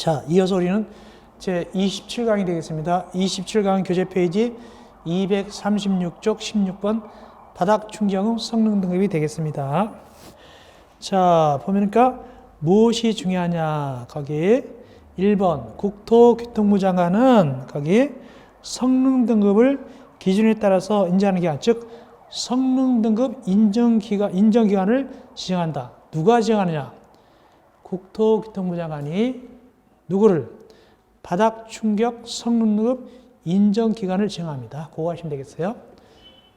자, 이어서 우리는 제 27강이 되겠습니다. 27강 교재 페이지 236쪽 16번 바닥 충격음 성능 등급이 되겠습니다. 자, 보니까 무엇이 중요하냐? 거기 1번 국토교통부 장관은 거기 성능 등급을 기준에 따라서 인정하는 기관, 즉 성능 등급 인정기관을 지정한다. 누가 지정하느냐? 국토교통부 장관이 누구를? 바닥 충격 성능 등급 인정기관을 지정합니다. 그거 하시면 되겠어요.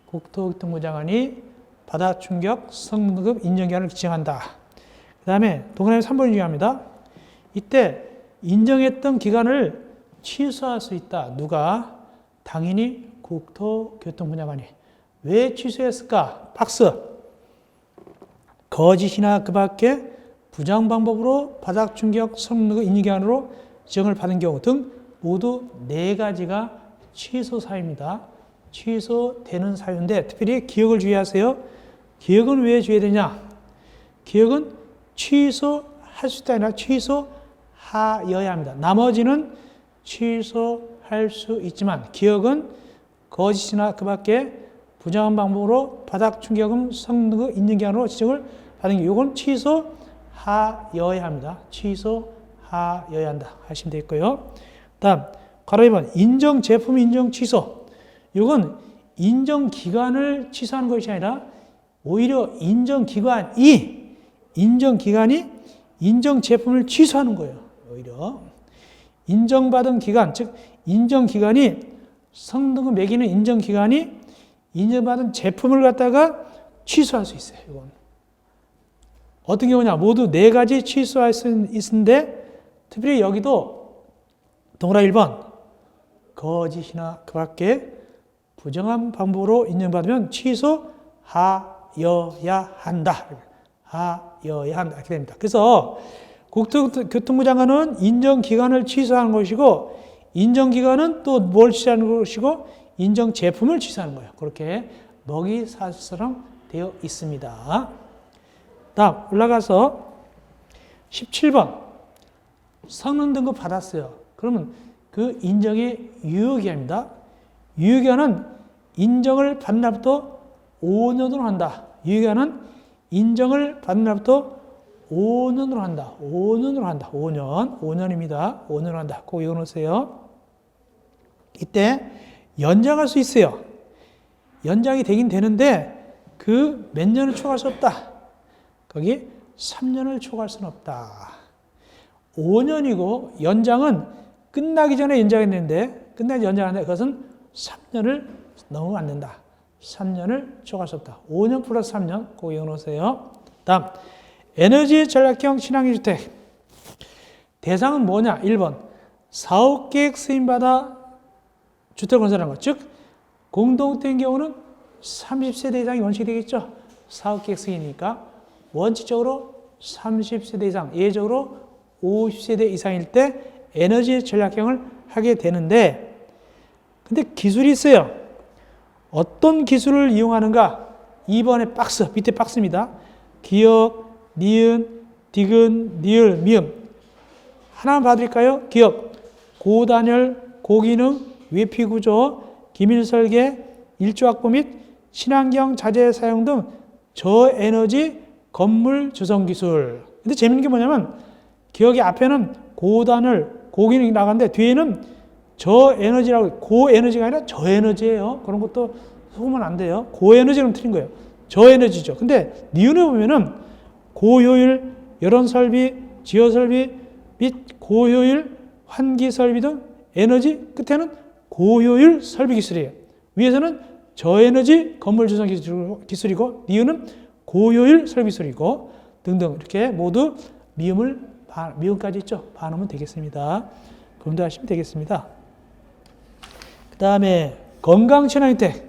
국토교통부 장관이 바닥 충격 성능 등급 인정기관을 지정한다. 그 다음에 동그라미 3번이 중요합니다. 이때 인정했던 기간을 취소할 수 있다. 누가? 당연히 국토교통부 장관이. 왜 취소했을까? 박스. 거짓이나 그 밖에 부정 방법으로 바닥 충격 성능 인정기관으로 지정을 받은 경우 등 모두 4가지가 취소 사유입니다. 취소되는 사유인데 특별히 기억을 주의하세요. 기억은 왜 주의해야 되냐? 기억은 취소할 수 있다 아니라 취소하여야 합니다. 나머지는 취소할 수 있지만 기억은 거짓이나 그 밖에 부정한 방법으로 바닥 충격음 성능 인정기관으로 지정을 받은 경우 이건 취소하여야 합니다. 취소하여야 한다 하시면 되겠고요. 다음 가로 2번 인정 제품 인정 취소. 이건 인정 기간을 취소하는 것이 아니라 오히려 인정 기관이 인정 제품을 취소하는 거예요. 오히려 인정받은 기간, 즉 인정 기간이 성능을 매기는 인정 기간이 인정받은 제품을 갖다가 취소할 수 있어요. 이건 어떤 경우냐? 모두 4가지 취소할 수 있는데 특별히 여기도 동그라미 1번 거짓이나 그 밖에 부정한 방법으로 인정받으면 취소하여야 한다. 하여야 한다. 이렇게 됩니다. 그래서 국토교통부 장관은 인정기간을 취소하는 것이고 인정기간은 또 뭘 취소하는 것이고 인정제품을 취소하는 거예요. 그렇게 먹이사슬처럼 되어 있습니다. 다음 올라가서 17번 성능 등급 받았어요. 그러면 그 인정의 유효기간입니다. 유효기간은 인정을 받는 날부터 5년으로 한다. 유효기간은 인정을 받는 날부터 5년으로 한다. 5년으로 한다. 5년입니다. 5년으로 한다. 꼭 외워놓으세요. 이때 연장할 수 있어요. 연장이 되긴 되는데 그 몇 년을 초과할 수 없다. 거기 3년을 초과할 수는 없다. 5년이고 연장은 끝나기 전에 연장했는데 끝나기 전에 연장하는데 그것은 3년을 넘으면 안 된다. 3년을 초과할 수 없다. 5년 플러스 3년 꼭 외워놓으세요. 다음 에너지 전략형 친환경 주택 대상은 뭐냐? 1번 사업계획 승인받아 주택을 건설하는 것. 즉 공동주택인 경우는 30세대 이상이 원칙이 되겠죠. 사업계획 승인이니까 원칙적으로 30세대 이상, 예외적으로 50세대 이상일 때 에너지 전략형을 하게 되는데 근데 기술이 있어요. 어떤 기술을 이용하는가? 2번의 박스, 밑에 박스입니다. 기역, 니은, 디귿, 니을, 미음. 하나만 봐드릴까요? 기역, 고단열, 고기능, 외피구조, 기밀설계, 일조확보 및 친환경 자재 사용 등 저에너지 건물 조성 기술. 근데 재밌는 게 뭐냐면 기역의 앞에는 고단열, 고기능이 나가는데 뒤에는 저에너지라고, 고에너지가 아니라 저에너지예요. 그런 것도 속으면 안 돼요. 고에너지는 틀린 거예요. 저에너지죠. 근데 니은에 보면은 고효율, 여론설비, 지어설비 및 고효율 환기설비 등 에너지 끝에는 고효율 설비 기술이에요. 위에서는 저에너지 건물 조성 기술이고 니은은 고효율 설비 기술이고 등등 이렇게 모두 미음까지 있죠. 반으면 되겠습니다. 검도하시면 되겠습니다. 그 다음에 건강친환주택.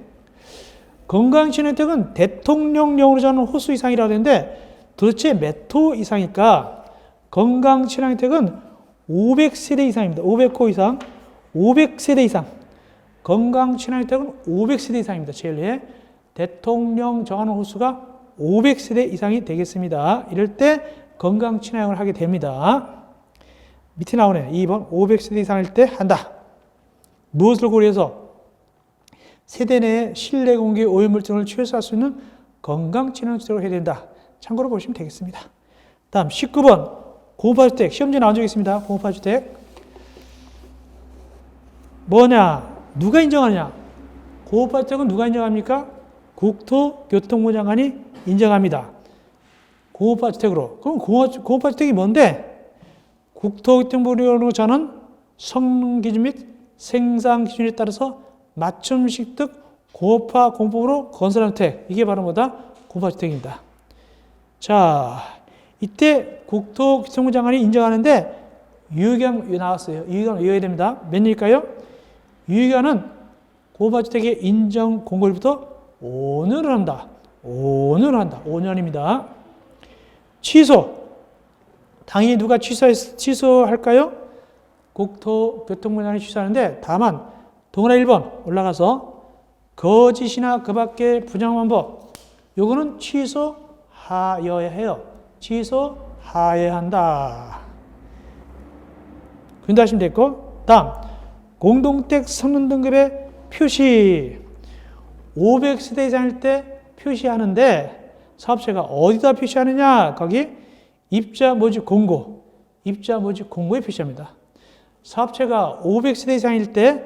건강친환주택은 대통령령으로 정하는 호수 이상이라고 하는데 도대체 몇 호 이상일까? 건강친환주택은 500세대 이상입니다. 500호 이상, 500세대 이상. 건강친환주택은 500세대 이상입니다. 제일 위에 대통령 정하는 호수가 500세대 이상이 되겠습니다. 이럴 때 건강친환형을 하게 됩니다. 밑에 나오네. 2번 500세대 이상일 때 한다. 무엇을 고려해서 세대 내에 실내 공기 오염물질 등을 최소화할 수 있는 건강친환주택을 해야 된다. 참고로 보시면 되겠습니다. 다음 19번 고급화주택. 시험지에 나온 적이 있습니다. 고급화주택. 뭐냐? 누가 인정하느냐? 고급화주택은 누가 인정합니까? 국토교통부 장관이 인정합니다. 고급화주택으로. 그럼 고급화주택이 뭔데? 국토교통부로 저는 성능 기준 및 생산 기준에 따라서 맞춤식 등 고급화 공법으로 건설한 주택. 이게 바로 뭐다? 고급화주택입니다. 자, 이때 국토교통부 장관이 인정하는데 유효기간 나왔어요. 유효기간 외워야 됩니다. 몇 년일까요? 유효기간은 고급화주택의 인정 공고일부터 5년을 한다. 5년을 한다. 5년입니다. 취소. 당연히 누가 취소할까요? 국토교통부 장관이 취소하는데 다만 동그라미 1번 올라가서 거짓이나 그 밖의 부정한 법 요거는 취소하여야 해요. 취소하여야 한다. 근데 하시면 됐고 다음 공동택 성능 등급의 표시 500세대 이상일 때 표시하는데 사업체가 어디다 표시하느냐? 거기 입자 모집 공고 입자 모집 공고에 표시합니다. 사업체가 500세대 이상일 때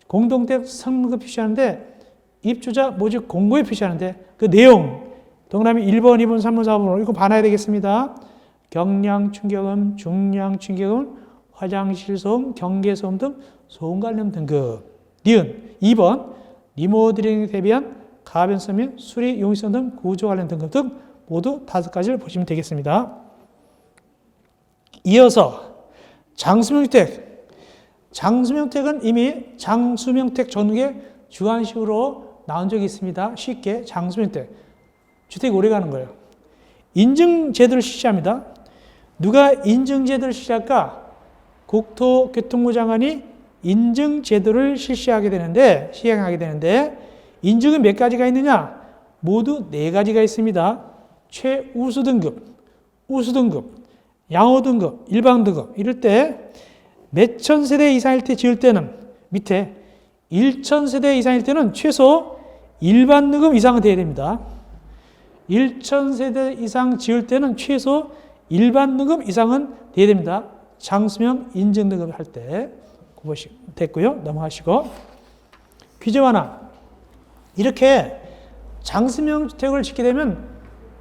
공동택 성능 표시하는데 입주자 모집 공고에 표시하는데 그 내용 동그라미 1번, 2번, 3번, 4번으로 이거 봐놔야 되겠습니다. 경량 충격음, 중량 충격음, 화장실 소음, 경계 소음 등 소음 관련 등급. 니은 2번 리모델링에 대비한 가변성 및 수리 용이성 등 구조 관련 등급 등 모두 5가지를 보시면 되겠습니다. 이어서 장수명주택. 장수명택은 이미 장수명택 전국에 주관식으로 나온 적이 있습니다. 쉽게 장수명택. 주택이 오래 가는 거예요. 인증제도를 실시합니다. 누가 인증제도를 실시할까? 국토교통부 장관이 인증제도를 시행하게 되는데 인증은 몇 가지가 있느냐? 모두 4가지가 있습니다. 최우수 등급, 우수 등급, 양호 등급, 일반 등급. 이럴 때 몇천 세대 이상일 때 지을 때는 밑에 1,000세대 이상일 때는 최소 일반 등급 이상은 돼야 됩니다. 1,000세대 이상 지을 때는 최소 일반 등급 이상은 돼야 됩니다. 장수명 인증 등급 할 때 됐고요. 넘어가시고 규제 완화. 이렇게 장수명 주택을 짓게 되면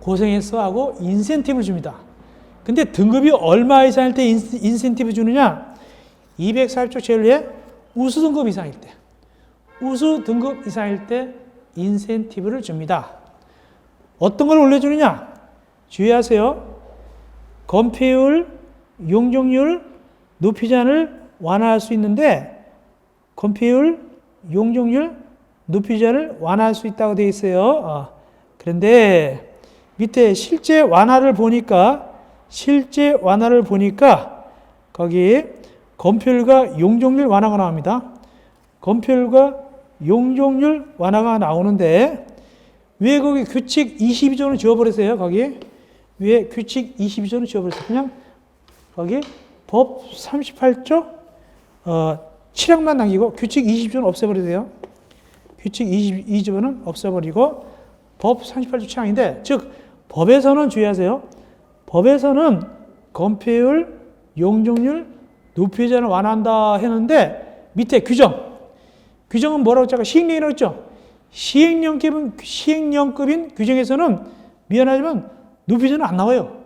고생했어 하고 인센티브를 줍니다. 근데 등급이 얼마 이상일 때 인센티브 주느냐? 240조 제일에 우수 등급 이상일 때. 우수 등급 이상일 때 인센티브를 줍니다. 어떤 걸 올려주느냐? 주의하세요. 건폐율, 용적률, 높이 제한을 완화할 수 있는데 건폐율, 용적률, 높이 제한을 완화할 수 있다고 되어 있어요. 그런데 밑에 실제 완화를 보니까 거기 건폐율과 용적률 완화가 나옵니다. 건폐율과 용적률 완화가 나오는데 왜 거기 규칙 22조는 지워버리세요? 거기 왜 규칙 22조는 지워버리세요? 그냥 거기 법 38조 7항만 남기고 규칙 22조는 없애버리세요. 규칙 22조는 없애버리고 법 38조 7항인데 즉 법에서는 주의하세요. 법에서는 건폐율, 용적률, 높이 제한을 완화한다 했는데 밑에 규정은 뭐라고 했죠? 시행령이라고 했죠? 시행령급인 규정에서는 미안하지만 높이 제한은 안 나와요.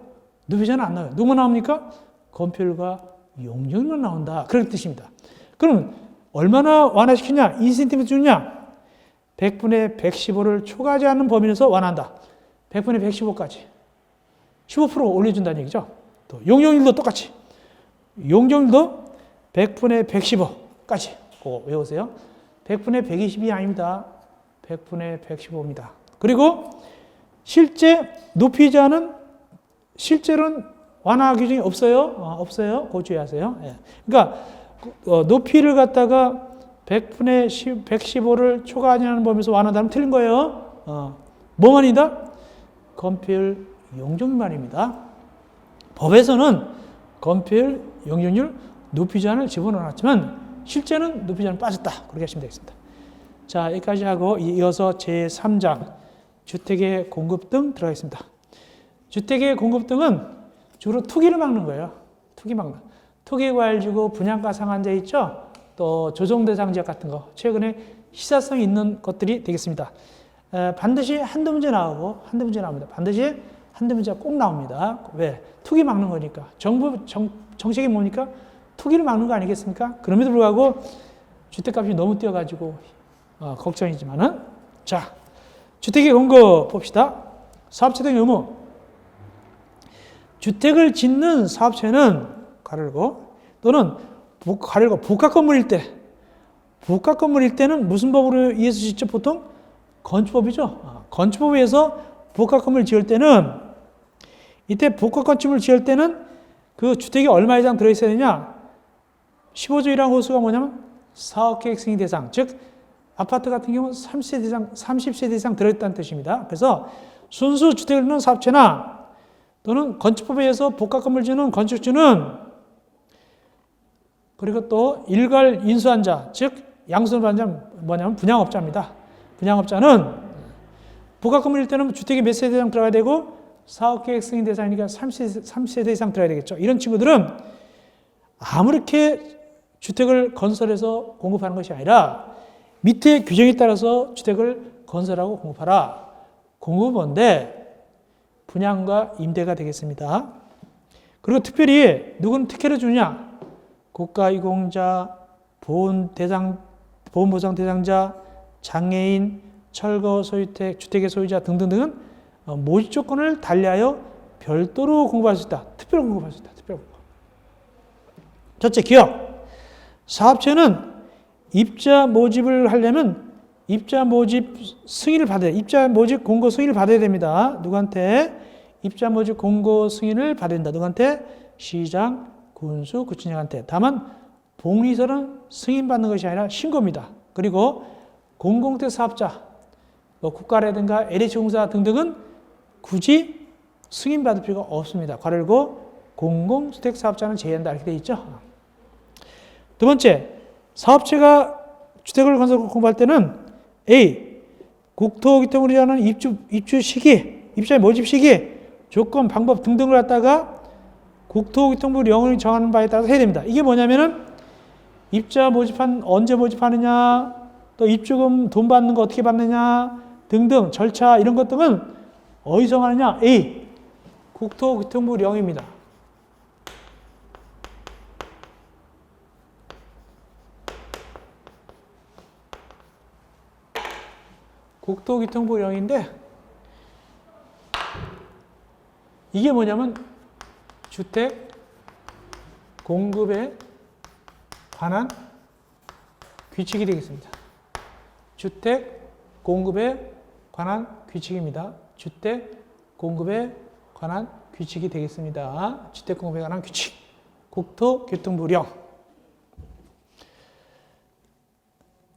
높이 제한은 안 나와요. 누구만 나옵니까? 건폐율과 용적률만 나온다. 그런 뜻입니다. 그럼 얼마나 완화시키냐? 인센티브 주느냐? 100분의 115를 초과하지 않는 범위 내에서 완화한다. 100분의 115까지. 15% 올려준다는 얘기죠. 또 용적률도 똑같이. 용적률도 100분의 115까지. 그거 외우세요. 100분의 120이 아닙니다. 100분의 115입니다. 그리고 실제 높이 제한은 실제로는 완화 규정이 없어요. 없어요. 그거 주의하세요. 예. 그러니까 높이를 갖다가 100분의 115를 초과하지 않는 범위에서 완화한다면 틀린 거예요. 뭐만이다? 건폐율 용적률만입니다. 법에서는 건폐율, 용적률, 높이 제한을 집어넣었지만 실제는 높이 제한은 빠졌다. 그렇게 하시면 되겠습니다. 자, 여기까지 하고 이어서 제3장 주택의 공급 등 들어가겠습니다. 주택의 공급 등은 주로 투기를 막는 거예요. 투기 막는. 투기 과열지구, 분양가 상한제 있죠? 또 조정 대상 지역 같은 거. 최근에 시사성 있는 것들이 되겠습니다. 반드시 한두 문제 나오고 한두 문제 나옵니다. 반드시 한두 문제가 꼭 나옵니다. 왜? 투기 막는 거니까. 정책이 뭡니까? 투기를 막는 거 아니겠습니까? 그럼에도 불구하고 주택값이 너무 뛰어가지고 걱정이지만은, 자, 주택의 공급 봅시다. 사업체 등 의무. 주택을 짓는 사업체는 가르고 또는 가르고 복합 건물일 때는 무슨 법으로 의해서 짓죠? 보통 건축법이죠. 건축법에 의해서 복합 건물을 지을 때는, 이때 복합 건축물을 지을 때는 그 주택이 얼마 이상 들어있어야 되냐? 15조 1항 호수가 뭐냐면 사업계획 승인 대상, 즉 아파트 같은 경우는 30세대 이상 들어있다는 뜻입니다. 그래서 순수 주택을 짓는 사업체나 또는 건축법에 의해서 복합 건물 짓는 건축주는, 그리고 또 일괄 인수한 자, 즉 양수한 자는 뭐냐면 분양업자입니다. 분양업자는 복합 건물일 때는 주택이 몇 세대 이상 들어가야 되고 사업계획 승인 대상이니까 30세대 이상 들어야 되겠죠. 이런 친구들은 아무렇게 주택을 건설해서 공급하는 것이 아니라 밑에 규정에 따라서 주택을 건설하고 공급하라. 공급은 뭔데? 분양과 임대가 되겠습니다. 그리고 특별히 누구는 특혜를 주느냐? 국가유공자, 보훈보상 대상자, 장애인, 철거 소유택, 주택의 소유자 등등등은 모집 조건을 달리하여 별도로 공급할 수 있다. 특별히 공급할 수 있다. 특별히 공급. 첫째, 기업. 사업체는 입자 모집을 하려면 입자 모집 승인을 받아야 돼. 입자 모집 공고 승인을 받아야 됩니다. 누구한테? 입자 모집 공고 승인을 받아야 된다. 누구한테? 시장, 군수, 구청장한테. 다만 복리설은 승인받는 것이 아니라 신고입니다. 그리고 공공주택 사업자, 뭐 국가라든가 LH공사 등등은 굳이 승인받을 필요가 없습니다. 괄호 열고 공공주택 사업자는 제외한다. 이렇게 되어 있죠. 두 번째, 사업체가 주택을 건설 공부할 때는 A. 국토교통부로 하는 입주 시기, 입자 모집 시기, 조건, 방법 등등을 갖다가 국토교통부령을 정하는 바에 따라서 해야 됩니다. 이게 뭐냐면은 입자 언제 모집하느냐, 또 입주금 돈 받는 거 어떻게 받느냐 등등 절차 이런 것들은 어디서 정하느냐? A. 국토교통부 령입니다. 국토교통부령인데 이게 뭐냐면 주택 공급에 관한 규칙이 되겠습니다. 주택 공급에 관한 규칙입니다. 주택 공급에 관한 규칙이 되겠습니다. 주택 공급에 관한 규칙. 국토교통부령.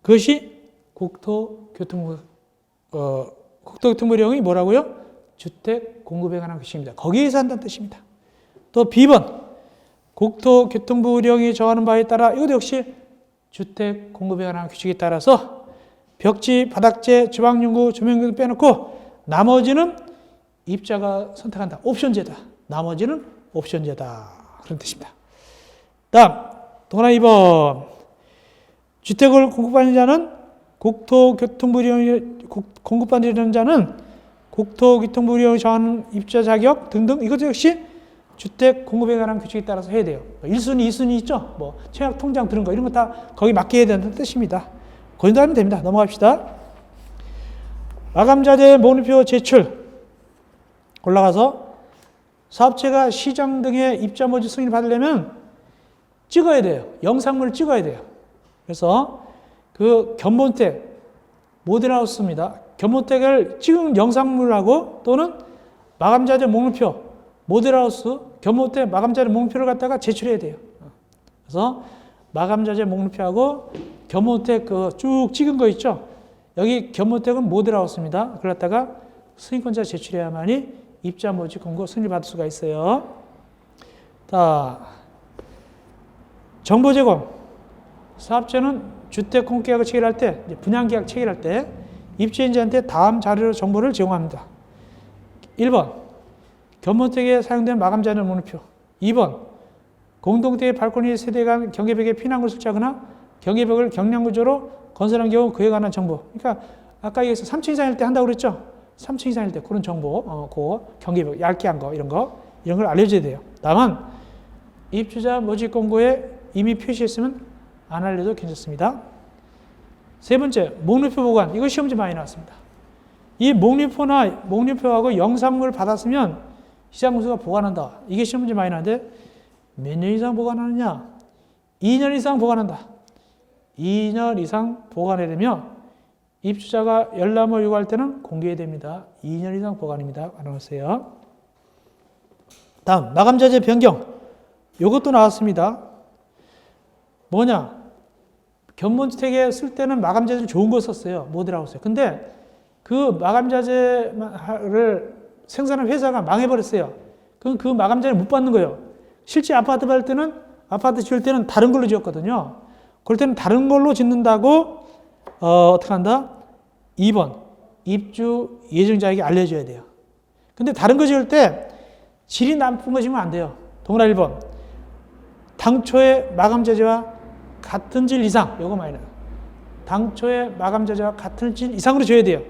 그것이 국토교통부령이 뭐라고요? 주택 공급에 관한 규칙입니다. 거기에서 한다는 뜻입니다. 또 B번, 국토교통부령이 정하는 바에 따라 이것도 역시 주택 공급에 관한 규칙에 따라서 벽지, 바닥재, 주방용구, 조명등 빼놓고 나머지는 입자가 선택한다. 옵션제다. 나머지는 옵션제다. 그런 뜻입니다. 다음, 동그라미 2번. 주택을 공급하는 자는 공급받는 자는 국토교통부령이 정하는 입자 자격 등등 이것 역시 주택 공급에 관한 규칙에 따라서 해야 돼요. 1순위, 2순위 있죠? 뭐 청약 통장 들은 거 이런 거 다 거기 맞게 해야 된다는 뜻입니다. 그 정도 하면 됩니다. 넘어갑시다. 마감자재 목록표 제출. 올라가서 사업체가 시장 등의 입자 모집 승인을 받으려면 찍어야 돼요. 영상물을 찍어야 돼요. 그래서 그 견본택, 모델하우스입니다. 견본택을 찍은 영상물하고 또는 마감자재 목록표, 모델하우스, 견본택 마감자재 목록표를 갖다가 제출해야 돼요. 그래서 마감자재 목록표하고 견본택 그 쭉 찍은 거 있죠? 여기 견본택은 모델하우스입니다. 그걸 갖다가 승인권자 제출해야만이 입자 모집 공고 승인을 받을 수가 있어요. 자, 정보 제공. 사업자는 주택 공개계약을 체결할 때, 분양계약 체결할 때 입주인자한테 다음 자료로 정보를 제공합니다. 1번, 견본택에 사용된 마감자료 목록표. 2번, 공동택의 발코니 세대 간 경계벽에 피난구를 설치하거나 경계벽을 경량구조로 건설한 경우 그에 관한 정보. 그러니까 아까 얘기해서 3층 이상일 때 한다고 그랬죠? 3층 이상일 때 그런 정보, 그 경계벽 얇게 한 거, 이런 걸 알려줘야 돼요. 다만 입주자 모집 공고에 이미 표시했으면 안 알려도 괜찮습니다. 세 번째, 목록표 보관. 이거 시험지 많이 나왔습니다. 이 목록표하고 영상물을 받았으면 시장공사가 보관한다. 이게 시험지 많이 나왔는데 몇 년 이상 보관하느냐? 2년 이상 보관한다. 2년 이상 보관해야 되며 입주자가 열람을 요구할 때는 공개해야 됩니다. 2년 이상 보관입니다. 알아놓으세요. 다음, 마감자재 변경. 이것도 나왔습니다. 뭐냐? 견본주택에 쓸 때는 마감자재를 좋은 거 썼어요. 모델하고 썼어요. 근데 그 마감자재를 생산한 회사가 망해버렸어요. 그럼 그 마감자재를 못 받는 거예요. 실제 아파트 받을 때는, 아파트 지을 때는 다른 걸로 지었거든요. 그럴 때는 다른 걸로 짓는다고, 어떻게 한다? 2번, 입주 예정자에게 알려줘야 돼요. 근데 다른 거 지을 때 질이 나쁜 거 지으면 안 돼요. 동그라 1번. 당초의 마감자재와 같은 질 이상, 요거 많이 나요. 당초의 마감자재와 같은 질 이상으로 줘야 돼요.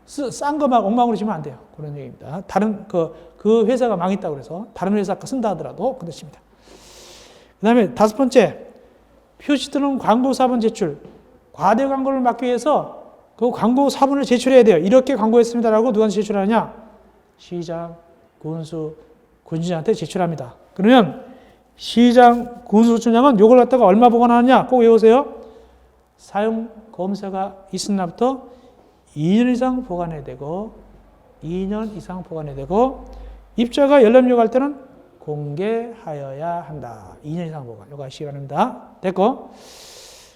싼 거 막 엉망으로 지면 안 돼요. 그런 얘기입니다. 다른, 그 회사가 망했다고 그래서 다른 회사 거 쓴다 하더라도 그렇습니다. 그 다음에 다섯 번째, 표시 또는 광고 사본 제출. 과대 광고를 막기 위해서 그 광고 사본을 제출해야 돼요. 이렇게 광고했습니다라고 누구한테 제출하냐? 시장, 군수, 군수장한테 제출합니다. 그러면 시장, 군수청장은 요걸 갖다가 얼마 보관하느냐? 꼭 외우세요. 사용 검사가 있은 날부터 2년 이상 보관해야 되고 2년 이상 보관해야 되고 입주자가 열람 요구할 때는 공개하여야 한다. 2년 이상 보관. 요거 하시기 바랍니다. 됐고.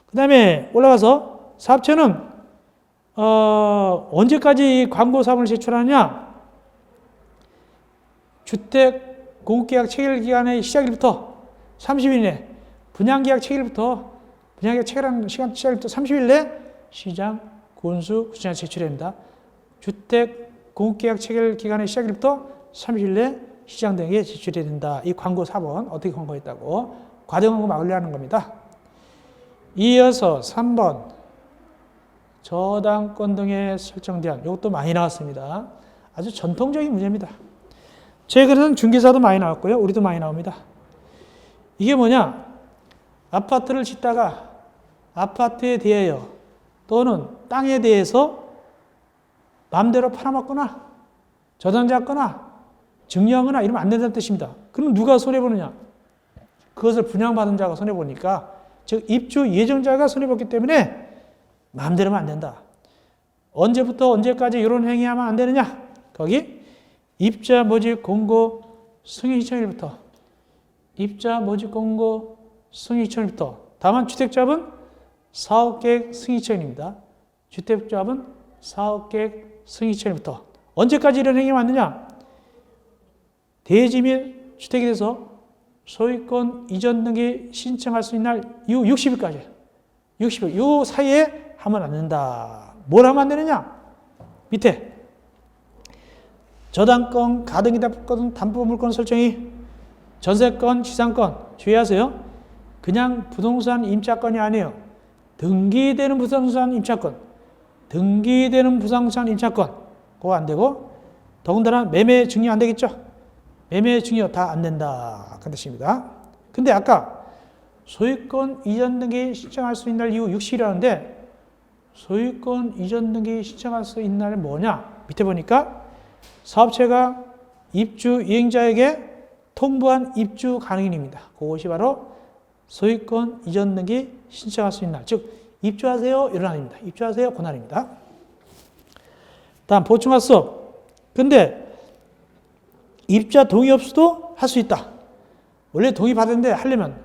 그 다음에 올라가서 사업체는 언제까지 광고 사본을 제출하느냐? 주택 공급계약 체결 기간의 시작일부터 30일 내, 분양계약 체결일부터 분양계약 체결하는 시작일부터 30일 내 시장, 군수, 구청장에 제출해야 합니다. 주택 공급계약 체결 기간의 시작일부터 30일 내 시장 등에게 제출해야 된다. 이 광고 4번 어떻게 광고했다고 과대 광고 막으려는 겁니다. 이어서 3번 저당권 등의 설정 대안. 이것도 많이 나왔습니다. 아주 전통적인 문제입니다. 최근에는 중개사도 많이 나왔고요. 우리도 많이 나옵니다. 이게 뭐냐? 아파트를 짓다가 아파트에 대하여 또는 땅에 대해서 마음대로 팔아먹거나 저당잡거나 증여하거나 이러면 안 된다는 뜻입니다. 그럼 누가 손해보느냐? 그것을 분양받은 자가 손해보니까 즉 입주 예정자가 손해봤기 때문에 마음대로 하면 안 된다. 언제부터 언제까지 이런 행위하면 안 되느냐? 거기 입자 모집 공고 승인 시청일부터 입자 모집 공고 승인 시청일부터 다만 주택조합은 사업계획 승인 시청입니다. 주택조합은 사업계획 승인 시청일부터 언제까지 이런 행위가 맞느냐? 대지 및 주택에 대해서 소유권 이전 등기 신청할 수 있는 날 이후 60일까지 60일 요 사이에 하면 안 된다. 뭘 하면 안 되느냐? 밑에 저당권, 가등기납권, 담보물권 설정이 전세권, 지상권 주의하세요. 그냥 부동산 임차권이 아니에요. 등기되는 부동산 임차권, 등기되는 부동산 임차권 그거 안 되고 더군다나 매매 증여 안 되겠죠? 매매 증여 다 안 된다. 그 뜻입니다. 근데 아까 소유권 이전 등기 신청할 수 있는 날 이후 60일이라는데 소유권 이전 등기 신청할 수 있는 날은 뭐냐? 밑에 보니까 사업체가 입주 이행자에게 통보한 입주 가능일입니다. 그것이 바로 소유권 이전 등기 신청할 수 있는 날. 즉 입주하세요. 이런 날입니다. 입주하세요. 그날입니다. 다음 보충할 수업. 근데 입주자 동의 없어도 할 수 있다. 원래 동의 받았는데 하려면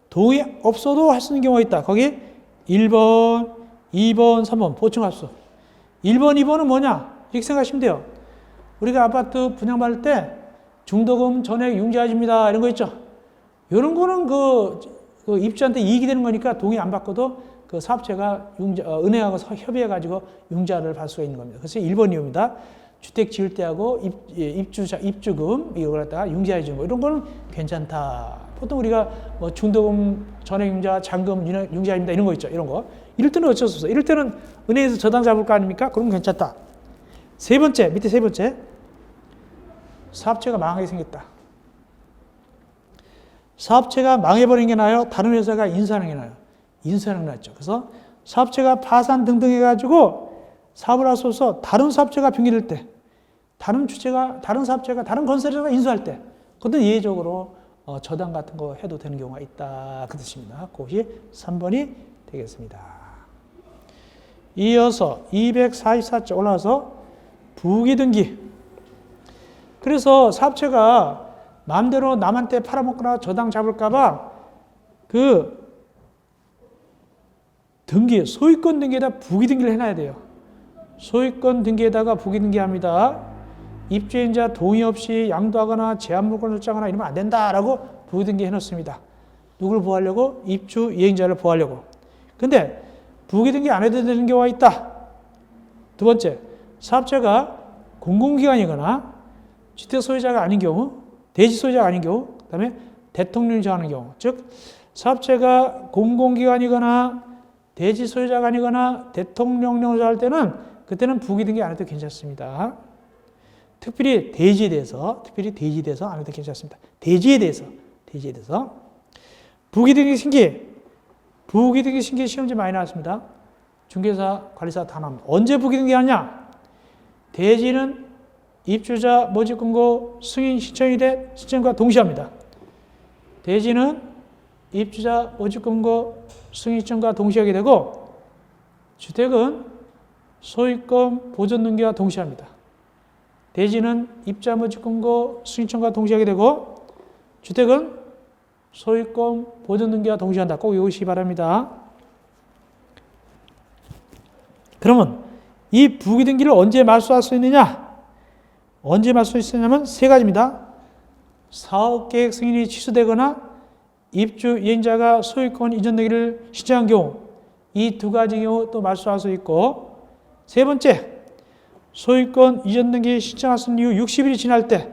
동의 없어도 할 수 있는 경우가 있다. 거기 1번, 2번, 3번 보충할 수. 1번, 2번은 뭐냐? 이렇게 생각하시면 돼요. 우리가 아파트 분양받을 때 중도금 전액 융자해줍니다. 이런 거 있죠. 이런 거는 그 입주한테 이익이 되는 거니까 동의 안 받고도 그 사업체가 은행하고 협의해가지고 융자를 받을 수가 있는 겁니다. 그래서 1번 이유입니다. 주택 지을 때하고 입주금 이걸 갖다가 융자해 주는 거 이런 거는 괜찮다. 보통 우리가 뭐 중도금, 전액융자, 잔금 융자입니다 이런 거 있죠. 이런 거. 이럴 때는 어쩔 수 없어. 이럴 때는 은행에서 저당 잡을 거 아닙니까? 그럼 괜찮다. 세 번째, 밑에 세 번째. 사업체가 망하게 생겼다. 사업체가 망해버린 게 나아요? 다른 회사가 인수하는 게 나아요? 인수하는 게 낫죠. 그래서 사업체가 파산 등등 해가지고 사업을 할 수 없어서 다른 사업체가 빙의될 때, 다른 사업체가, 다른 건설회사가 인수할 때, 그것은 예외적으로 저당 같은 거 해도 되는 경우가 있다. 그 뜻입니다. 그것이 3번이 되겠습니다. 이어서 244쪽 올라와서 부기등기. 그래서 사업체가 마음대로 남한테 팔아먹거나 저당 잡을까봐 그 등기, 소유권 등기에다 부기등기를 해놔야 돼요. 소유권 등기에다가 부기등기합니다. 입주인자 동의 없이 양도하거나 제한물권을 설정하거나 이러면 안 된다라고 부기등기 해놓습니다. 누구를 보호하려고? 입주 이행자를 보호하려고. 근데 부기등기 안 해도 되는 경우가 있다. 두 번째, 사업자가 공공기관이거나 주택 소유자가 아닌 경우, 대지 소유자가 아닌 경우, 그 다음에 대통령이 정하는 경우, 즉 사업체가 공공기관이거나 대지 소유자가 아니거나 대통령령을 정할 때는 그때는 부기등기 안 해도 괜찮습니다. 특별히 대지에 대해서 안 해도 괜찮습니다. 대지에 대해서. 부기등기 신기 시험지 많이 나왔습니다. 중개사, 관리사 다 나옵니다. 언제 부기등기 하냐? 대지는 입주자 모집권고 승인 신청이 돼 신청과 동시합니다. 대지는 입주자 모집권고 승인 신청과 동시하게 되고 주택은 소유권 보존 등기와 동시합니다. 대지는 입주자 모집권고 승인 신청과 동시하게 되고 주택은 소유권 보존 등기와 동시한다. 꼭 외우시기 바랍니다. 그러면 이 부기등기를 언제 말소할 수 있느냐? 언제 말소할 수 있느냐면 세 가지입니다. 사업계획 승인이 취소되거나 입주 이행자가 소유권 이전 등기를 신청한 경우 이 두 가지 경우 또 말소할 수 있고 세 번째 소유권 이전 등기 신청하신 이후 60일이 지날 때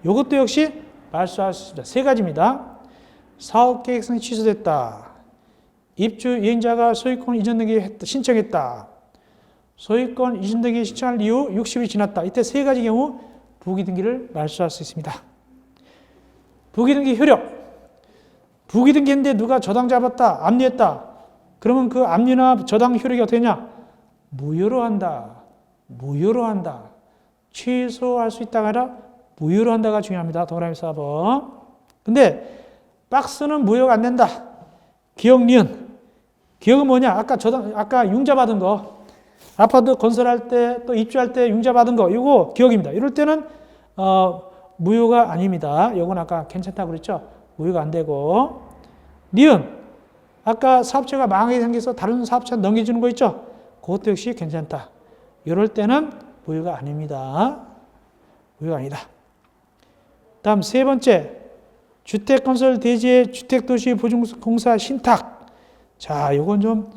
이것도 역시 말소할 수 있습니다. 세 가지입니다. 사업계획 승인이 취소됐다. 입주 이행자가 소유권 이전 등기 신청했다. 소유권 이전 등기 신청할 이후 60일이 지났다. 이때 세 가지 경우 부기등기를 말소할 수 있습니다. 부기등기 효력. 부기등기 했는데 누가 저당 잡았다, 압류했다. 그러면 그 압류나 저당 효력이 어떻게 되냐? 무효로 한다. 취소할 수 있다가 아니라 무효로 한다가 중요합니다. 동그라미 4번. 근데 박스는 무효가 안 된다. 기억, 니은. 기억은 뭐냐? 아까 융자 받은 거. 아파트 건설할 때 또 입주할 때 융자 받은 거. 이거 기억입니다. 이럴 때는 무효가 아닙니다. 이건 아까 괜찮다고 그랬죠? 무효가 안 되고. 니은. 아까 사업체가 망하게 생겨서 다른 사업체한테 넘겨주는 거 있죠? 그것도 역시 괜찮다. 이럴 때는 무효가 아닙니다. 무효가 아니다. 다음 세 번째. 주택건설 대지의 주택도시보증공사 신탁. 자, 요건 좀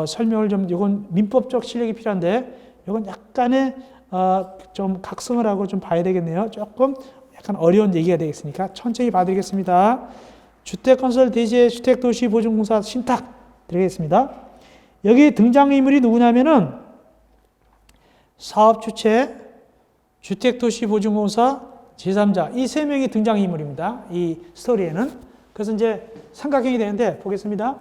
설명을 요건 민법적 실력이 필요한데 요건 약간의 좀 각성을 하고 좀 봐야 되겠네요. 조금 약간 어려운 얘기가 되겠으니까 천천히 봐드리겠습니다. 주택건설 대지의 주택도시보증공사 신탁 드리겠습니다. 여기 등장인물이 누구냐면은 사업주체, 주택도시보증공사, 제3자 이 세 명이 등장인물입니다. 이 스토리에는. 그래서 이제 삼각형이 되는데 보겠습니다.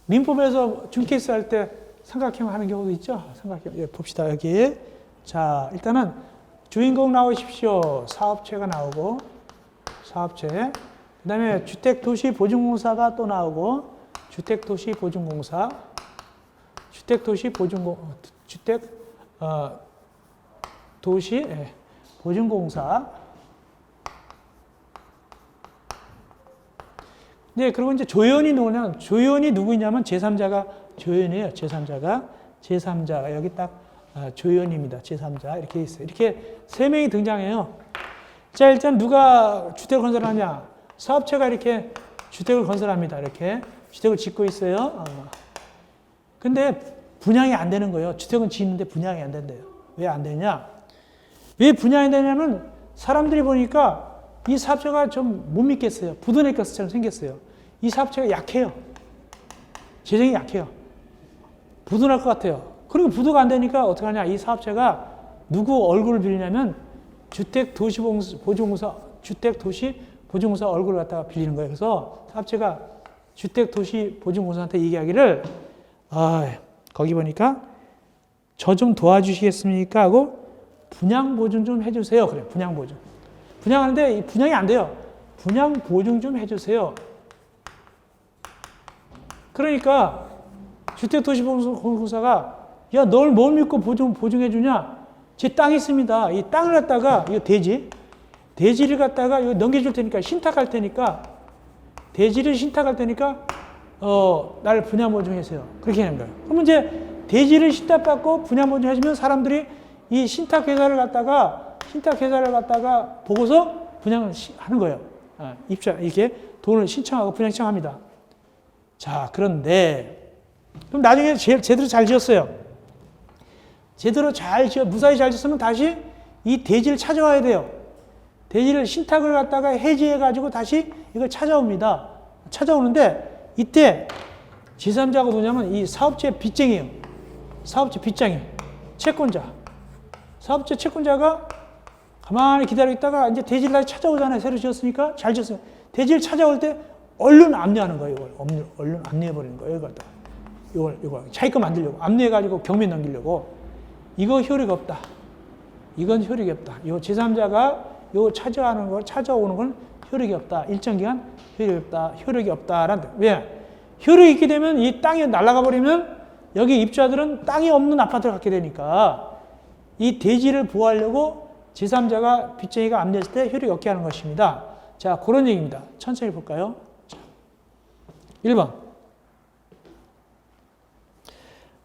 민법에서 준케이스 할 때 삼각형 하는 경우도 있죠. 삼각형. 예, 봅시다. 여기. 자, 일단은 주인공 나오십시오. 사업체가 나오고 사업체. 그 다음에 주택도시보증공사가 또 나오고 주택도시보증공사 보증공사. 네, 그리고 이제 조연이 누구냐면, 조연이 누구냐면 제3자가 조연이에요. 제3자가 여기 딱 조연입니다. 제3자 이렇게 있어요. 이렇게 세 명이 등장해요. 자, 일단 누가 주택 건설을 하냐? 사업체가 이렇게 주택을 건설합니다. 이렇게 주택을 짓고 있어요. 근데 분양이 안 되는 거예요. 주택은 짓는데 분양이 안 된대요. 왜 안 되냐? 왜 분양이 되냐면 사람들이 보니까 이 사업체가 좀 못 믿겠어요. 부도네가스처럼 생겼어요. 이 사업체가 약해요. 재정이 약해요. 부도날 것 같아요. 그리고 부도가 안 되니까 어떻게 하냐? 이 사업체가 누구 얼굴을 빌리냐면 주택도시보증공사 얼굴을 갖다가 빌리는 거예요. 그래서 사업체가 주택도시보증공사한테 얘기하기를 거기 보니까 저 좀 도와주시겠습니까? 하고 분양보증 좀 해주세요. 그래, 분양보증. 분양하는데 분양이 안 돼요. 분양보증 좀 해주세요. 그러니까 주택도시보증공사가 야, 널 뭘 믿고 보증해주냐? 제 땅이 있습니다. 이 땅을 갖다가, 이거 대지를 갖다가 이거 넘겨줄 테니까, 신탁할 테니까, 대지를 신탁할 테니까, 나를 분양보증해주세요. 그렇게 하는 거예요. 그러면 이제 대지를 신탁받고 분양보증해주면 사람들이 이 신탁회사를 갖다가 보고서 분양을 하는 거예요. 이렇게 돈을 신청하고 분양 신청합니다. 자, 그런데, 그럼 나중에 제대로 잘 지었어요. 무사히 잘 지었으면 다시 이 대지를 찾아와야 돼요. 대지를 신탁을 갖다가 해지해가지고 다시 이걸 찾아옵니다. 찾아오는데 이때 제3자가 누구냐면 이 사업체 빚쟁이에요. 사업체 빚쟁이. 채권자. 사업체 채권자가 가만히 기다리고 있다가 이제 대지를 다시 찾아오잖아요. 새로 지었으니까. 잘 지었어요. 대지를 찾아올 때 얼른 압류하는 거예요. 이걸. 얼른 압류해버리는 거예요. 이걸. 자기 거 만들려고. 압류해가지고 경매 넘기려고. 이거 효력이 없다. 이건 효력이 없다. 이 제3자가 요 찾아오는 건 효력이 없다. 일정 기간 효력이 없다라는. 왜? 효력이 있게 되면 이 땅이 날아가 버리면 여기 입주자들은 땅이 없는 아파트를 갖게 되니까 이 대지를 보호하려고 제3자가 빚쟁이가 압류했을 때 효력이 없게 하는 것입니다. 자, 그런 얘기입니다. 천천히 볼까요? 자, 1번.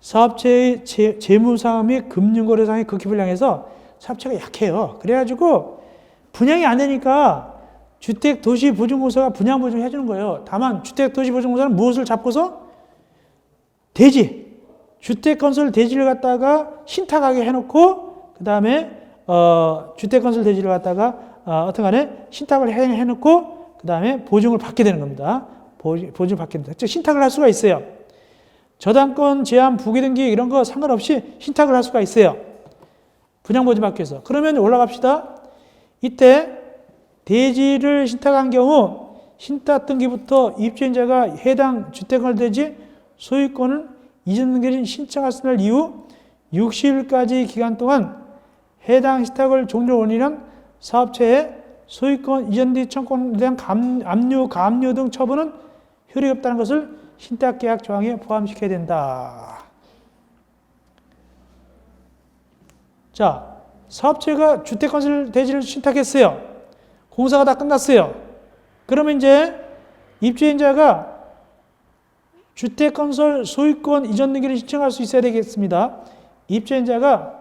사업체의 재무상황 및 금융거래상의 극히 불량해서 사업체가 약해요. 그래가지고 분양이 안 되니까 주택도시보증공사가 분양보증을 해주는 거예요. 다만 주택도시보증공사는 무엇을 잡고서 주택건설 대지를 갖다가 신탁하게 해놓고 그 다음에 주택건설 대지를 갖다가 어떤 간에 신탁을 해놓고 그 다음에 보증을 받게 되는 겁니다. 보증을 받게 됩니다. 즉 신탁을 할 수가 있어요. 저당권, 제한, 부기등기 이런 거 상관없이 신탁을 할 수가 있어요. 분양보증 받기 위해서. 그러면 올라갑시다. 이때 대지를 신탁한 경우 신탁 등기부터 입주인자가 해당 주택을 대지 소유권을 이전 등기를 신청할 수 있는 이후 60일까지 기간 동안 해당 신탁을 종료 원인한 사업체의 소유권 이전 등기 청구권에 대한 압류, 가압류 등 처분은 효력이 없다는 것을 신탁계약 조항에 포함시켜야 된다. 자, 사업체가 주택건설 대지를 신탁했어요. 공사가 다 끝났어요. 그러면 이제 입주인자가 주택건설 소유권 이전 등기를 신청할 수 있어야 되겠습니다. 입주인자가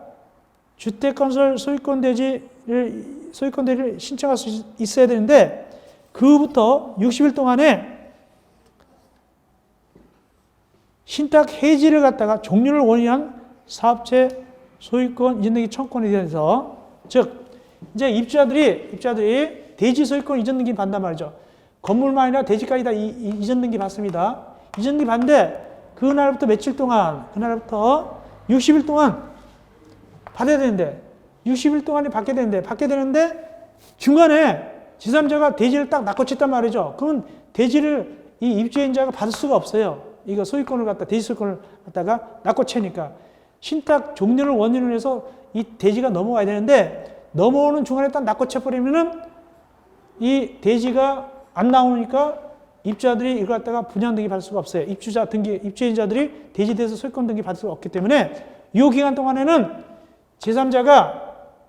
주택건설 소유권 대지를 신청할 수 있어야 되는데 그부터 60일 동안에 신탁 해지를 갖다가 종료를 원인한 사업체 소유권 이전 등기 청구권에 대해서 즉 이제 입주자들이 대지 소유권 이전 등기 받는단 말이죠. 건물만 아니라 대지까지 다 이전 등기 받습니다. 이전 등기 받는데 그날부터 며칠 동안 그날부터 60일 동안 받아야 되는데 60일 동안에 받게 되는데 중간에 제3자가 대지를 딱 낚아챘단 말이죠. 그러면 대지를 이 입주인자가 받을 수가 없어요. 이거 대지 소유권을 갖다가 낚아채니까 신탁 종료를 원인으로 해서 이 대지가 넘어가야 되는데 넘어오는 중간에 딱 낚아채버리면은 이 대지가 안 나오니까 입주자들이 이걸 갖다가 분양 등기 받을 수가 없어요. 입주인자들이 대지에 대해서 소유권 등기 받을 수가 없기 때문에 이 기간 동안에는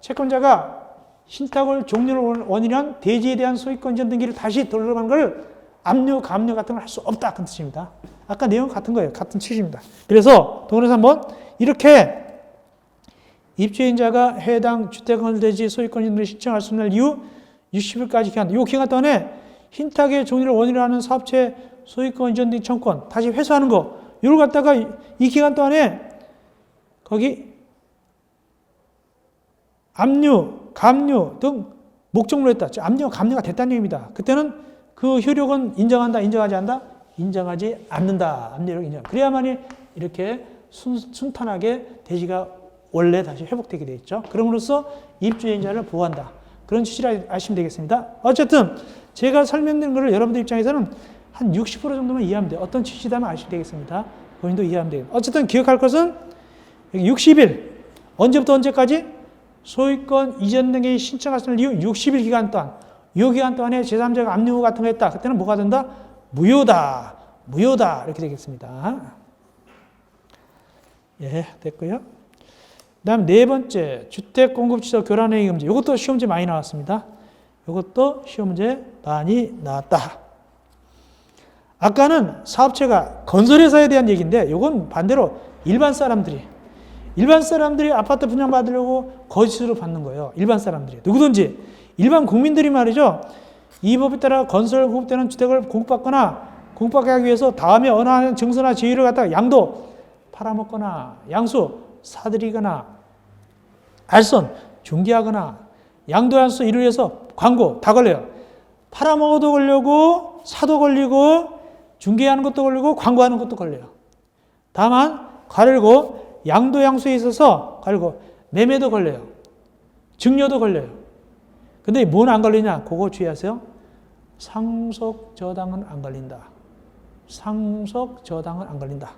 채권자가 신탁을 종료를 원인한 대지에 대한 소유권 이전 등기를 다시 돌려가는 걸 압류, 가압류 같은 걸 할 수 없다. 그 뜻입니다. 아까 내용 같은 거예요. 같은 취지입니다. 그래서 동그라서 한번 이렇게 입주인자가 해당 주택건설 대지 소유권 이전을 신청할 수 있는 이후 60일까지 기간, 이 기간 동안에 신탁의 종리를 원인으로 하는 사업체 소유권 이전 등 청권 다시 회수하는 거 이걸 갖다가 이 기간 동안에 거기 압류, 감류 등 목적으로 했다. 압류, 감류가 됐다는 얘기입니다. 그때는 그 효력은 인정한다, 인정하지 않는다? 인정하지 않는다. 압류를 인정. 그래야만이 이렇게 순탄하게 대지가 원래 다시 회복되게 돼 있죠. 그럼으로써 입주인자를 보호한다. 그런 취지를 아시면 되겠습니다. 어쨌든 제가 설명드린 것을 여러분들 입장에서는 한 60% 정도만 이해하면 돼요. 어떤 취지다면 아시면 되겠습니다. 본인도 이해하면 돼요. 어쨌든 기억할 것은 60일, 언제부터 언제까지? 소유권 이전 등의 신청할 수 있는 이후 60일 기간 동안, 이 기간 동안에 제3자가 압류 같은 거 했다. 그때는 뭐가 된다? 무효다. 무효다. 이렇게 되겠습니다. 예, 됐고요. 그 다음 네 번째, 주택공급지소 교란행위 금지. 이것도 시험 문제 많이 나왔습니다. 이것도 시험 문제 많이 나왔다. 아까는 사업체가 건설회사에 대한 얘기인데 이건 반대로 일반 사람들이 아파트 분양받으려고 거짓으로 받는 거예요. 일반 사람들이. 누구든지 일반 국민들이 말이죠. 이 법에 따라 건설 공급되는 주택을 공급받거나 공급받게 하기 위해서 다음에 어느 한 증서나 지위를 갖다가 양도 팔아먹거나 양수 사들이거나 알선 중개하거나 양도 양수 이를 위해서 광고 다 걸려요. 팔아먹어도 걸리고 사도 걸리고 중개하는 것도 걸리고 광고하는 것도 걸려요. 다만 가르고 양도 양수에 있어서 가르고 매매도 걸려요. 증여도 걸려요. 근데 뭐는 안 걸리냐? 그거 주의하세요. 상속 저당은 안 걸린다. 상속 저당은 안 걸린다.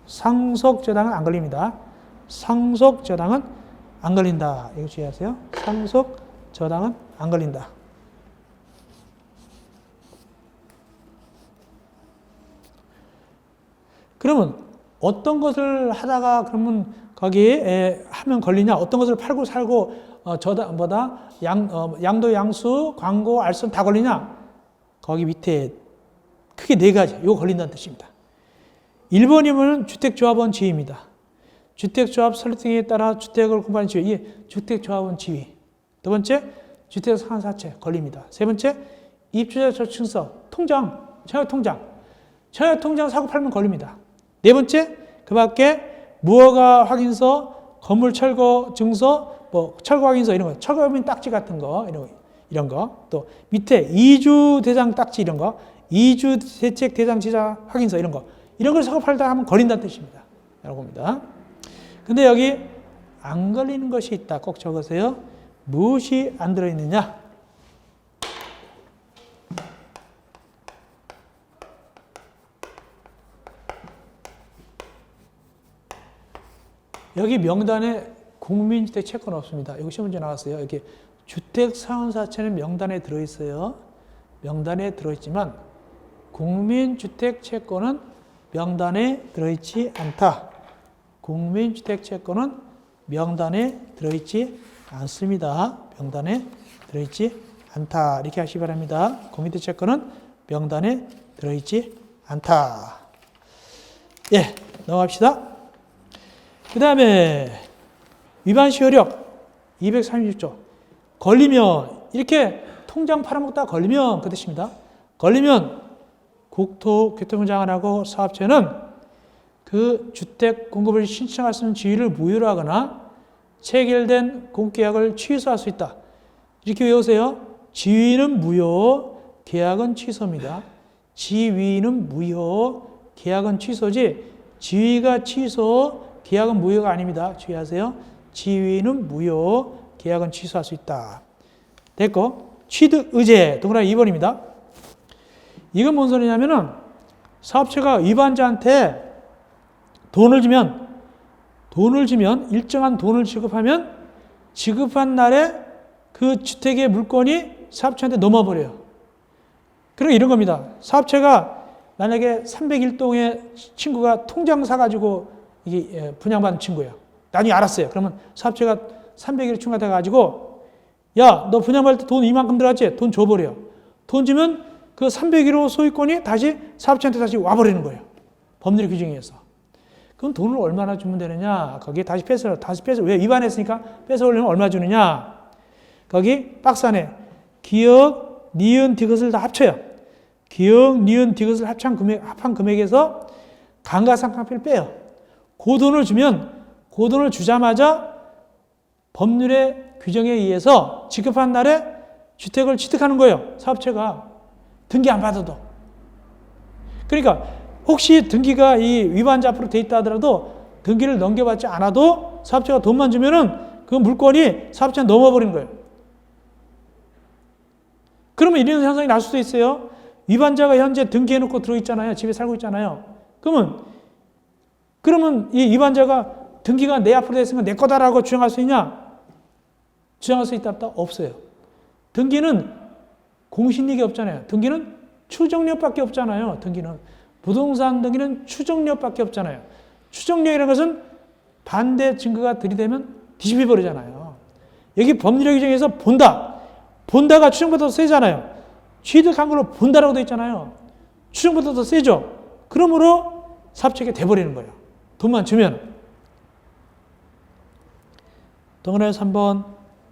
상속 저당은 안 걸립니다. 상속 저당은 안 걸린다. 이거 주의하세요. 상속 저당은 안 걸린다. 그러면 어떤 것을 하다가 그러면 거기에 하면 걸리냐? 어떤 것을 팔고 살고 양도 양수 광고 알선 다 걸리냐? 거기 밑에 크게 네 가지. 이거 걸린다는 뜻입니다. 1번이면 주택조합원 지위입니다. 주택조합 설립 등에 따라 주택을 공부하는 지위. 이게 주택조합원 지위. 두 번째, 주택 상환사채 걸립니다. 세 번째, 입주자 저축증서 통장, 청약통장 사고 팔면 걸립니다. 네 번째, 그 밖에 무허가 확인서, 건물 철거 증서, 철거 확인서 이런 거, 철거 법인 딱지 같은 거, 이런 거. 또 밑에 이주 대상 딱지 이런 거, 이주 대책 대상 지자 확인서 이런 거. 이런 걸 사고 팔다 하면 걸린다는 뜻입니다. 라고 봅니다. 근데 여기 안 걸리는 것이 있다. 꼭 적으세요. 무엇이 안 들어있느냐? 여기 명단에 국민주택 채권 없습니다. 이거 시험 문제 나왔어요. 여기 주택상환사채는 명단에 들어있어요. 명단에 들어있지만 국민주택 채권은 명단에 들어있지 않다. 국민주택 채권은 명단에 들어있지 않습니다. 명단에 들어있지 않다. 이렇게 하시기 바랍니다. 국민주택 채권은 명단에 들어있지 않다. 예, 넘어갑시다. 그 다음에 위반 시효력 230조. 걸리면 이렇게 통장 팔아먹다 걸리면 그 뜻입니다. 걸리면 국토교통부 장관하고 사업체는 그 주택 공급을 신청할 수 있는 지위를 무효로 하거나 체결된 공급계약을 취소할 수 있다. 이렇게 외우세요. 지위는 무효, 계약은 취소입니다. 지위는 무효, 계약은 취소지 지위가 취소, 계약은 무효가 아닙니다. 주의하세요. 지위는 무효, 계약은 취소할 수 있다. 됐고, 취득의제, 동그라미 2번입니다. 이건 뭔 소리냐면은 사업체가 위반자한테 돈을 주면 일정한 돈을 지급하면 지급한 날에 그 주택의 물건이 사업체한테 넘어버려요. 그리고 이런 겁니다. 사업체가 만약에 301동의 친구가 통장 사가지고 이게 분양받은 친구예요. 나중에 알았어요. 그러면 사업체가 301을 충당해가지고 야, 너 분양받을 때 돈 이만큼 들어갔지? 돈 줘버려. 돈 주면 그 301호 소유권이 다시 사업체한테 다시 와버리는 거예요. 법률 규정에 의해서. 그럼 돈을 얼마나 주면 되느냐? 거기에 다시 뺏어. 왜 위반했으니까 뺏어오려면 얼마 주느냐? 거기 박스 안에 기억 니은, 디귿을 다 합쳐요. 기역, 니은, 디귿을 합한 금액에서 감가상각비를 빼요. 그 돈을 주면 그 돈을 주자마자 법률의 규정에 의해서 지급한 날에 주택을 취득하는 거예요. 사업체가 등기 안 받아도. 그러니까 혹시 등기가 이 위반자 앞으로 돼 있다 하더라도 등기를 넘겨받지 않아도 사업체가 돈만 주면은 그 물건이 사업체에 넘어버리는 거예요. 그러면 이런 현상이 날 수도 있어요. 위반자가 현재 등기해놓고 들어있잖아요. 집에 살고 있잖아요. 그러면 이 위반자가 등기가 내 앞으로 됐으면 내 거다라고 주장할 수 있냐? 주장할 수 있다 없다? 없어요. 등기는 공신력이 없잖아요. 등기는 추정력밖에 없잖아요. 등기는 부동산 등기는 추정력밖에 없잖아요. 추정력이라는 것은 반대 증거가 들이대면 뒤집혀 버리잖아요. 여기 법률의 규정에서 본다가 추정보다 더 세잖아요. 취득한 걸로 본다라고 되어 있잖아요. 추정보다 더 세죠. 그러므로 사업체가 돼버리는 거예요. 돈만 주면. 동원에서 3번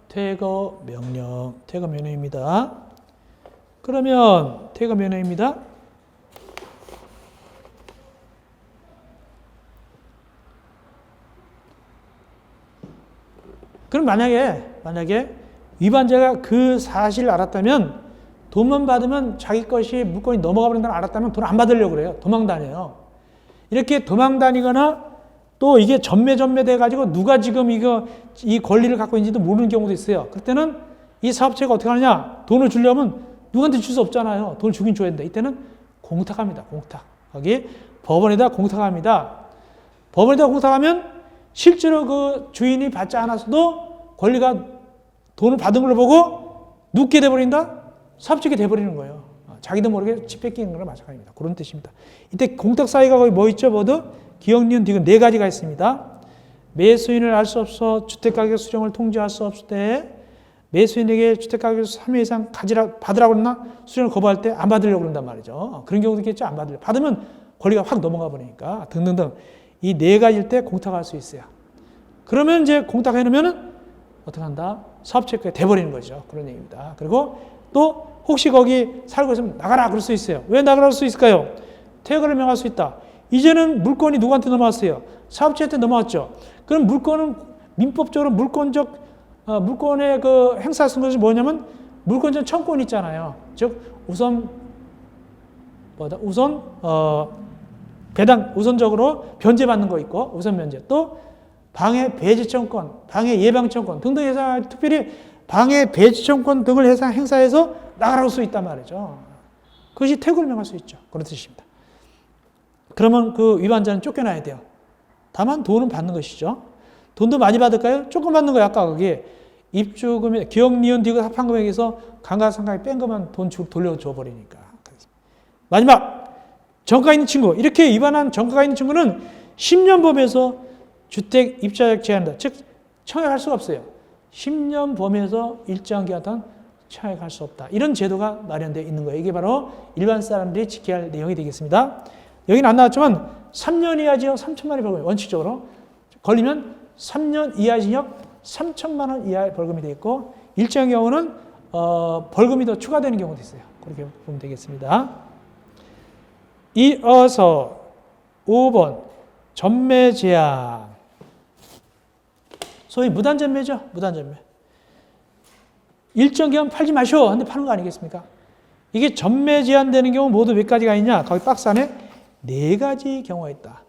퇴거 명령입니다. 그러면 퇴거 명령입니다. 그럼 만약에 위반자가 그 사실을 알았다면 돈만 받으면 자기 것이 물건이 넘어가 버린다는 알았다면 돈 안 받으려고 그래요. 도망 다녀요. 이렇게 도망 다니거나 또 이게 전매돼 가지고 누가 지금 이 권리를 갖고 있는지도 모르는 경우도 있어요. 그럴 때는 이 사업체가 어떻게 하느냐? 돈을 주려면 누구한테 줄 수 없잖아요. 돈을 주긴 줘야 된다. 이때는 공탁합니다. 공탁. 거기 법원에다 공탁합니다. 법원에다 공탁하면 실제로 그 주인이 받지 않았어도 권리가 돈을 받은 걸로 보고 눕게 돼버린다? 사업체가 돼버리는 거예요. 자기도 모르게 집 뺏기는 거랑 마찬가지입니다. 그런 뜻입니다. 이때 공탁 사유가 거기 뭐 있죠? 모두 기역, 니은, 디귿 4가지가 있습니다. 매수인을 알 수 없어 주택가격 수정을 통지할 수 없을 때 매수인에게 주택가격 3회 이상 받으라고 그러나 수정을 거부할 때 안 받으려고 그런단 말이죠. 그런 경우도 있겠죠. 안 받으려고. 받으면 권리가 확 넘어가 버리니까 등등등. 이 4가지일 때 공탁할 수 있어요. 그러면 이제 공탁해놓으면 어떻게 한다? 사업체가 돼버리는 거죠. 그런 얘기입니다. 그리고 또 혹시 거기 살고 있으면 나가라 그럴 수 있어요. 왜 나가라 할 수 있을까요? 퇴거를 명할 수 있다. 이제는 물건이 누구한테 넘어왔어요? 사업체한테 넘어왔죠. 그럼 물건은 민법적으로 물건의 그 행사 쓴 것이 뭐냐면 물건전 청권 있잖아요. 즉 우선적으로 변제받는 거 있고 우선 변제 또 방해 배제 청권, 방해 예방 청권 등등 해서 특별히 방해 배제 청권 등을 행사해서 나가라고 수 있단 말이죠. 그것이 퇴거를 명할 수 있죠. 그런 뜻입니다. 그러면 그 위반자는 쫓겨나야 돼요. 다만 돈은 받는 것이죠. 돈도 많이 받을까요? 조금 받는 거예요. 아까 거기 입주금액, 기역, 니은, 디귿 합한 금액에서 감가상각이 뺀 것만 돈 돌려줘 버리니까. 마지막 정가 있는 친구. 이렇게 위반한 정가가 있는 친구는 10년 범위에서 주택 입주자격 제한한다. 즉 청약할 수가 없어요. 10년 범위에서 일정 기간 동안 청약할 수 없다. 이런 제도가 마련되어 있는 거예요. 이게 바로 일반 사람들이 지켜야 할 내용이 되겠습니다. 여기는 안 나왔지만 3년 이하 징역 3천만 원이 벌금이 원칙적으로 걸리면 3년 이하 징역 3천만 원 이하의 벌금이 되어 있고 일정 경우는 벌금이 더 추가되는 경우도 있어요. 그렇게 보면 되겠습니다. 이어서 5번 전매 제한. 소위 무단전매죠. 무단전매. 일정 기간 팔지 마시오. 근데 파는 거 아니겠습니까? 이게 전매 제한되는 경우 모두 몇 가지가 있냐? 거기 박스 안에 4가지 경우가 있다.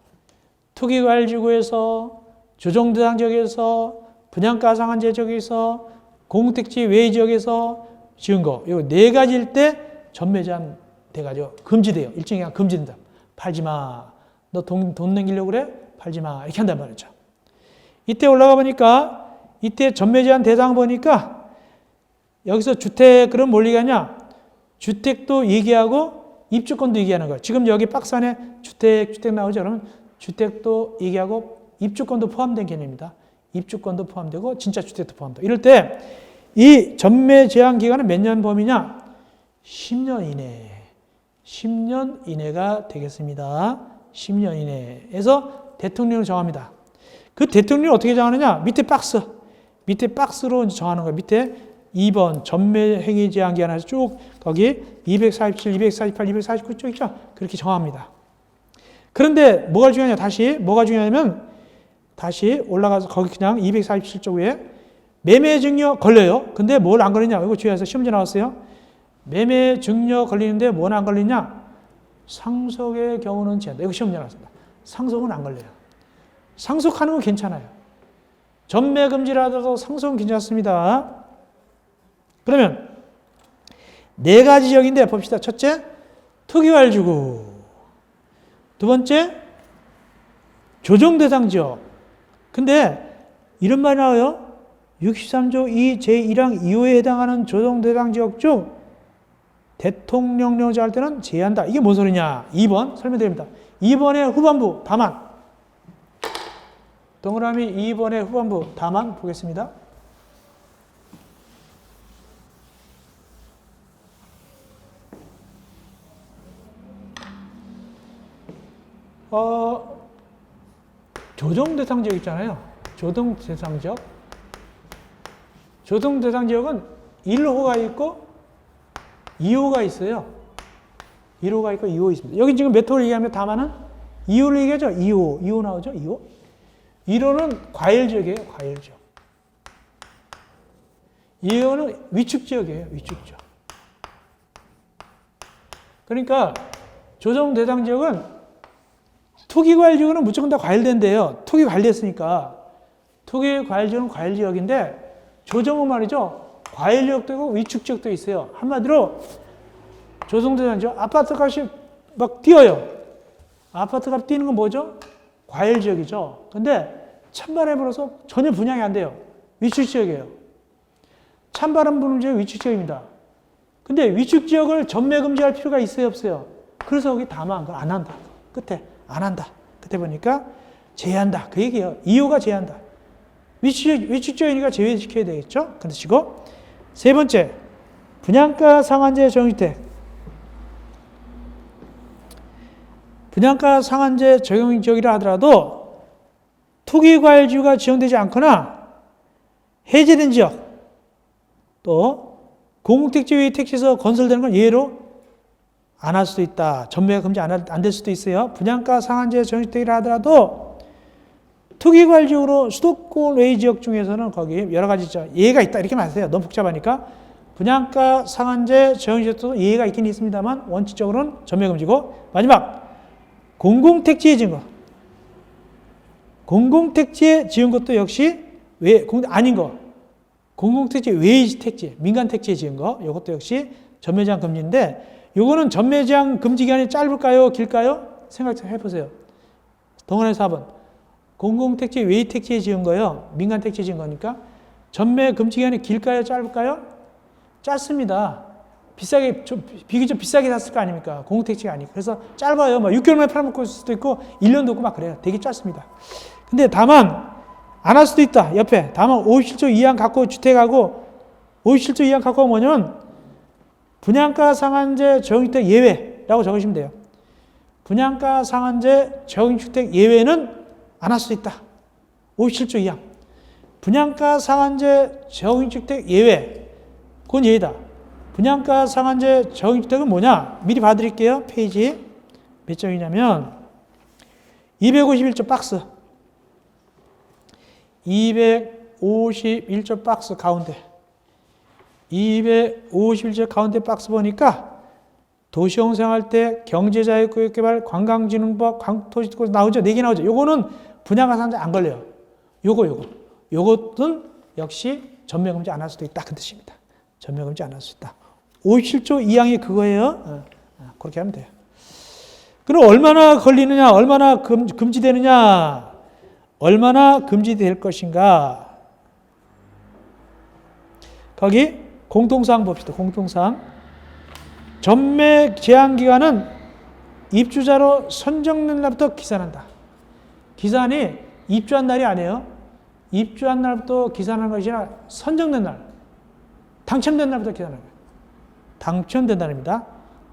투기과열지구에서, 조정대상 지역에서, 분양가 상한제 지역에서, 공택지 외의 지역에서 지은 거. 이거 4가지일 때 전매 제한 돼가지고 금지돼요. 일정 기간 금지된다. 팔지 마. 너 돈 남기려고 그래? 팔지 마. 이렇게 한단 말이죠. 이때 올라가 보니까 이때 전매 제한 대상 보니까 여기서 주택 그럼 뭘 얘기하냐? 주택도 얘기하고 입주권도 얘기하는 거예요. 지금 여기 박스 안에 주택 나오죠? 그러면 주택도 얘기하고 입주권도 포함된 개념입니다. 입주권도 포함되고 진짜 주택도 포함되고. 이럴 때 이 전매 제한 기간은 몇 년 범위냐? 10년 이내. 10년 이내가 되겠습니다. 10년 이내에서 대통령을 정합니다. 그 대통령을 어떻게 정하느냐? 밑에 박스로 이제 정하는 거예요. 밑에 2번 전매 행위 제한 기한 해서 쭉 거기 247, 248, 249 쪽 있죠? 그렇게 정합니다. 그런데 뭐가 중요하냐? 뭐가 중요하냐면 다시 올라가서 거기 그냥 247쪽 위에 매매 증여 걸려요. 근데 뭘 안 걸리냐? 이거 주의하세요. 시험지 나왔어요. 매매 증여 걸리는데 뭐는 안 걸리냐? 상속의 경우는 제한다. 이거 시험지 나왔습니다. 상속은 안 걸려요. 상속하는 건 괜찮아요. 전매 금지라도 상속은 괜찮습니다. 그러면 네 가지 지역인데 봅시다. 첫째, 투기활주구. 두 번째, 조정대상 지역. 근데 이런 말이 나와요. 63조 2 제1항 2호에 해당하는 조정대상 지역 중 대통령령자 할 때는 제한다. 이게 뭔 소리냐? 2번 설명드립니다. 2번의 후반부 다만. 동그라미 2번의 후반부 다만 보겠습니다. 조정대상 지역 있잖아요. 조정대상 지역. 조정대상 지역은 1호가 있고 2호가 있어요. 1호가 있고 2호 있습니다. 여기 지금 몇 호를 얘기하면 다만은 2호를 얘기하죠. 2호 나오죠. 2호. 1호는 과일 지역이에요. 과일 지역. 2호는 위축 지역이에요. 위축 지역. 그러니까 조정대상 지역은 투기과일지역은 무조건 다 과일된대요. 투기과일됐으니까. 투기과일지역은 과일지역인데 조정은 말이죠. 과일지역도 있고 위축지역도 있어요. 한마디로 조정대상 지역, 아파트 값이 막 뛰어요. 아파트 값 뛰는 건 뭐죠? 과일지역이죠. 근데 찬바람이 불어서 전혀 분양이 안 돼요. 위축지역이에요. 찬바람 부는 지역이 위축지역입니다. 근데 위축지역을 전매금지할 필요가 있어요, 없어요? 그래서 거기 다만 그걸 안 한다. 끝에. 안 한다. 그때 보니까 제한다. 그 얘기예요. 2호가 제한다. 위축지역이니까 제외시켜야 되겠죠? 그러시고 세 번째, 분양가 상한제 적용주택. 분양가 상한제 적용 지역이라 하더라도 투기과일지구가 지정되지 않거나 해제된 지역, 또 공공택지 외의 택지에서 건설되는 건 예외로 안 할 수도 있다. 전매가 금지 안 될 수도 있어요. 분양가 상한제 적용주택이라 하더라도 투기과일지역으로 수도권 외의 지역 중에서는 거기 여러 가지 예외가 있다. 이렇게 말하세요. 너무 복잡하니까. 분양가 상한제 적용주택도 예외가 있긴 있습니다만 원칙적으로는 전매금지고. 마지막, 공공택지에 지은 것. 공공택지에 지은 것도 역시 아닌 거. 공공택지 외의 택지, 민간택지에 지은 거. 이것도 역시 전매제한 금지인데 요거는 전매제한 금지 기간이 짧을까요? 길까요? 생각해 보세요. 동원의 4번. 공공택지, 외의택지에 지은 거예요. 민간택지에 지은 거니까. 전매 금지 기간이 길까요? 짧을까요? 짧습니다. 비교적 비싸게 샀을 거 아닙니까? 공공택지가 아니고. 그래서 짧아요. 6개월 만에 팔아먹을 수도 있고 1년도 있고 막 그래요. 되게 짧습니다. 근데 다만 안 할 수도 있다. 옆에. 다만 57조 이항 갖고 주택하고 57조 이항 갖고 뭐냐면 분양가 상한제 적용주택 예외라고 적으시면 돼요. 분양가 상한제 적용주택 예외는 안 할 수 있다. 57조 이항. 분양가 상한제 적용주택 예외. 그건 예외다. 분양가 상한제 적용주택은 뭐냐? 미리 봐드릴게요. 페이지 몇 장이냐면 251조 박스. 251조 박스 가운데. 251조 가운데 박스 보니까 도시공생할 때 경제자유구역개발 관광진흥법 광토지특구 나오죠? 4개 나오죠? 요거는 분양가 상한제 안 걸려요. 요것은 역시 전매금지 안 할 수도 있다. 그 뜻입니다. 전매금지 안 할 수 있다. 57조 2항이 그거예요. 그렇게 하면 돼요. 그럼 얼마나 걸리느냐? 얼마나 금지되느냐? 얼마나 금지될 것인가? 거기 공통사항 봅시다. 공통사항. 전매 제한 기간은 입주자로 선정된 날부터 기산한다. 기산이 입주한 날이 아니에요. 입주한 날부터 기산하는 것이 아니라 선정된 날. 당첨된 날부터 기산하는 거예요. 당첨된 날입니다.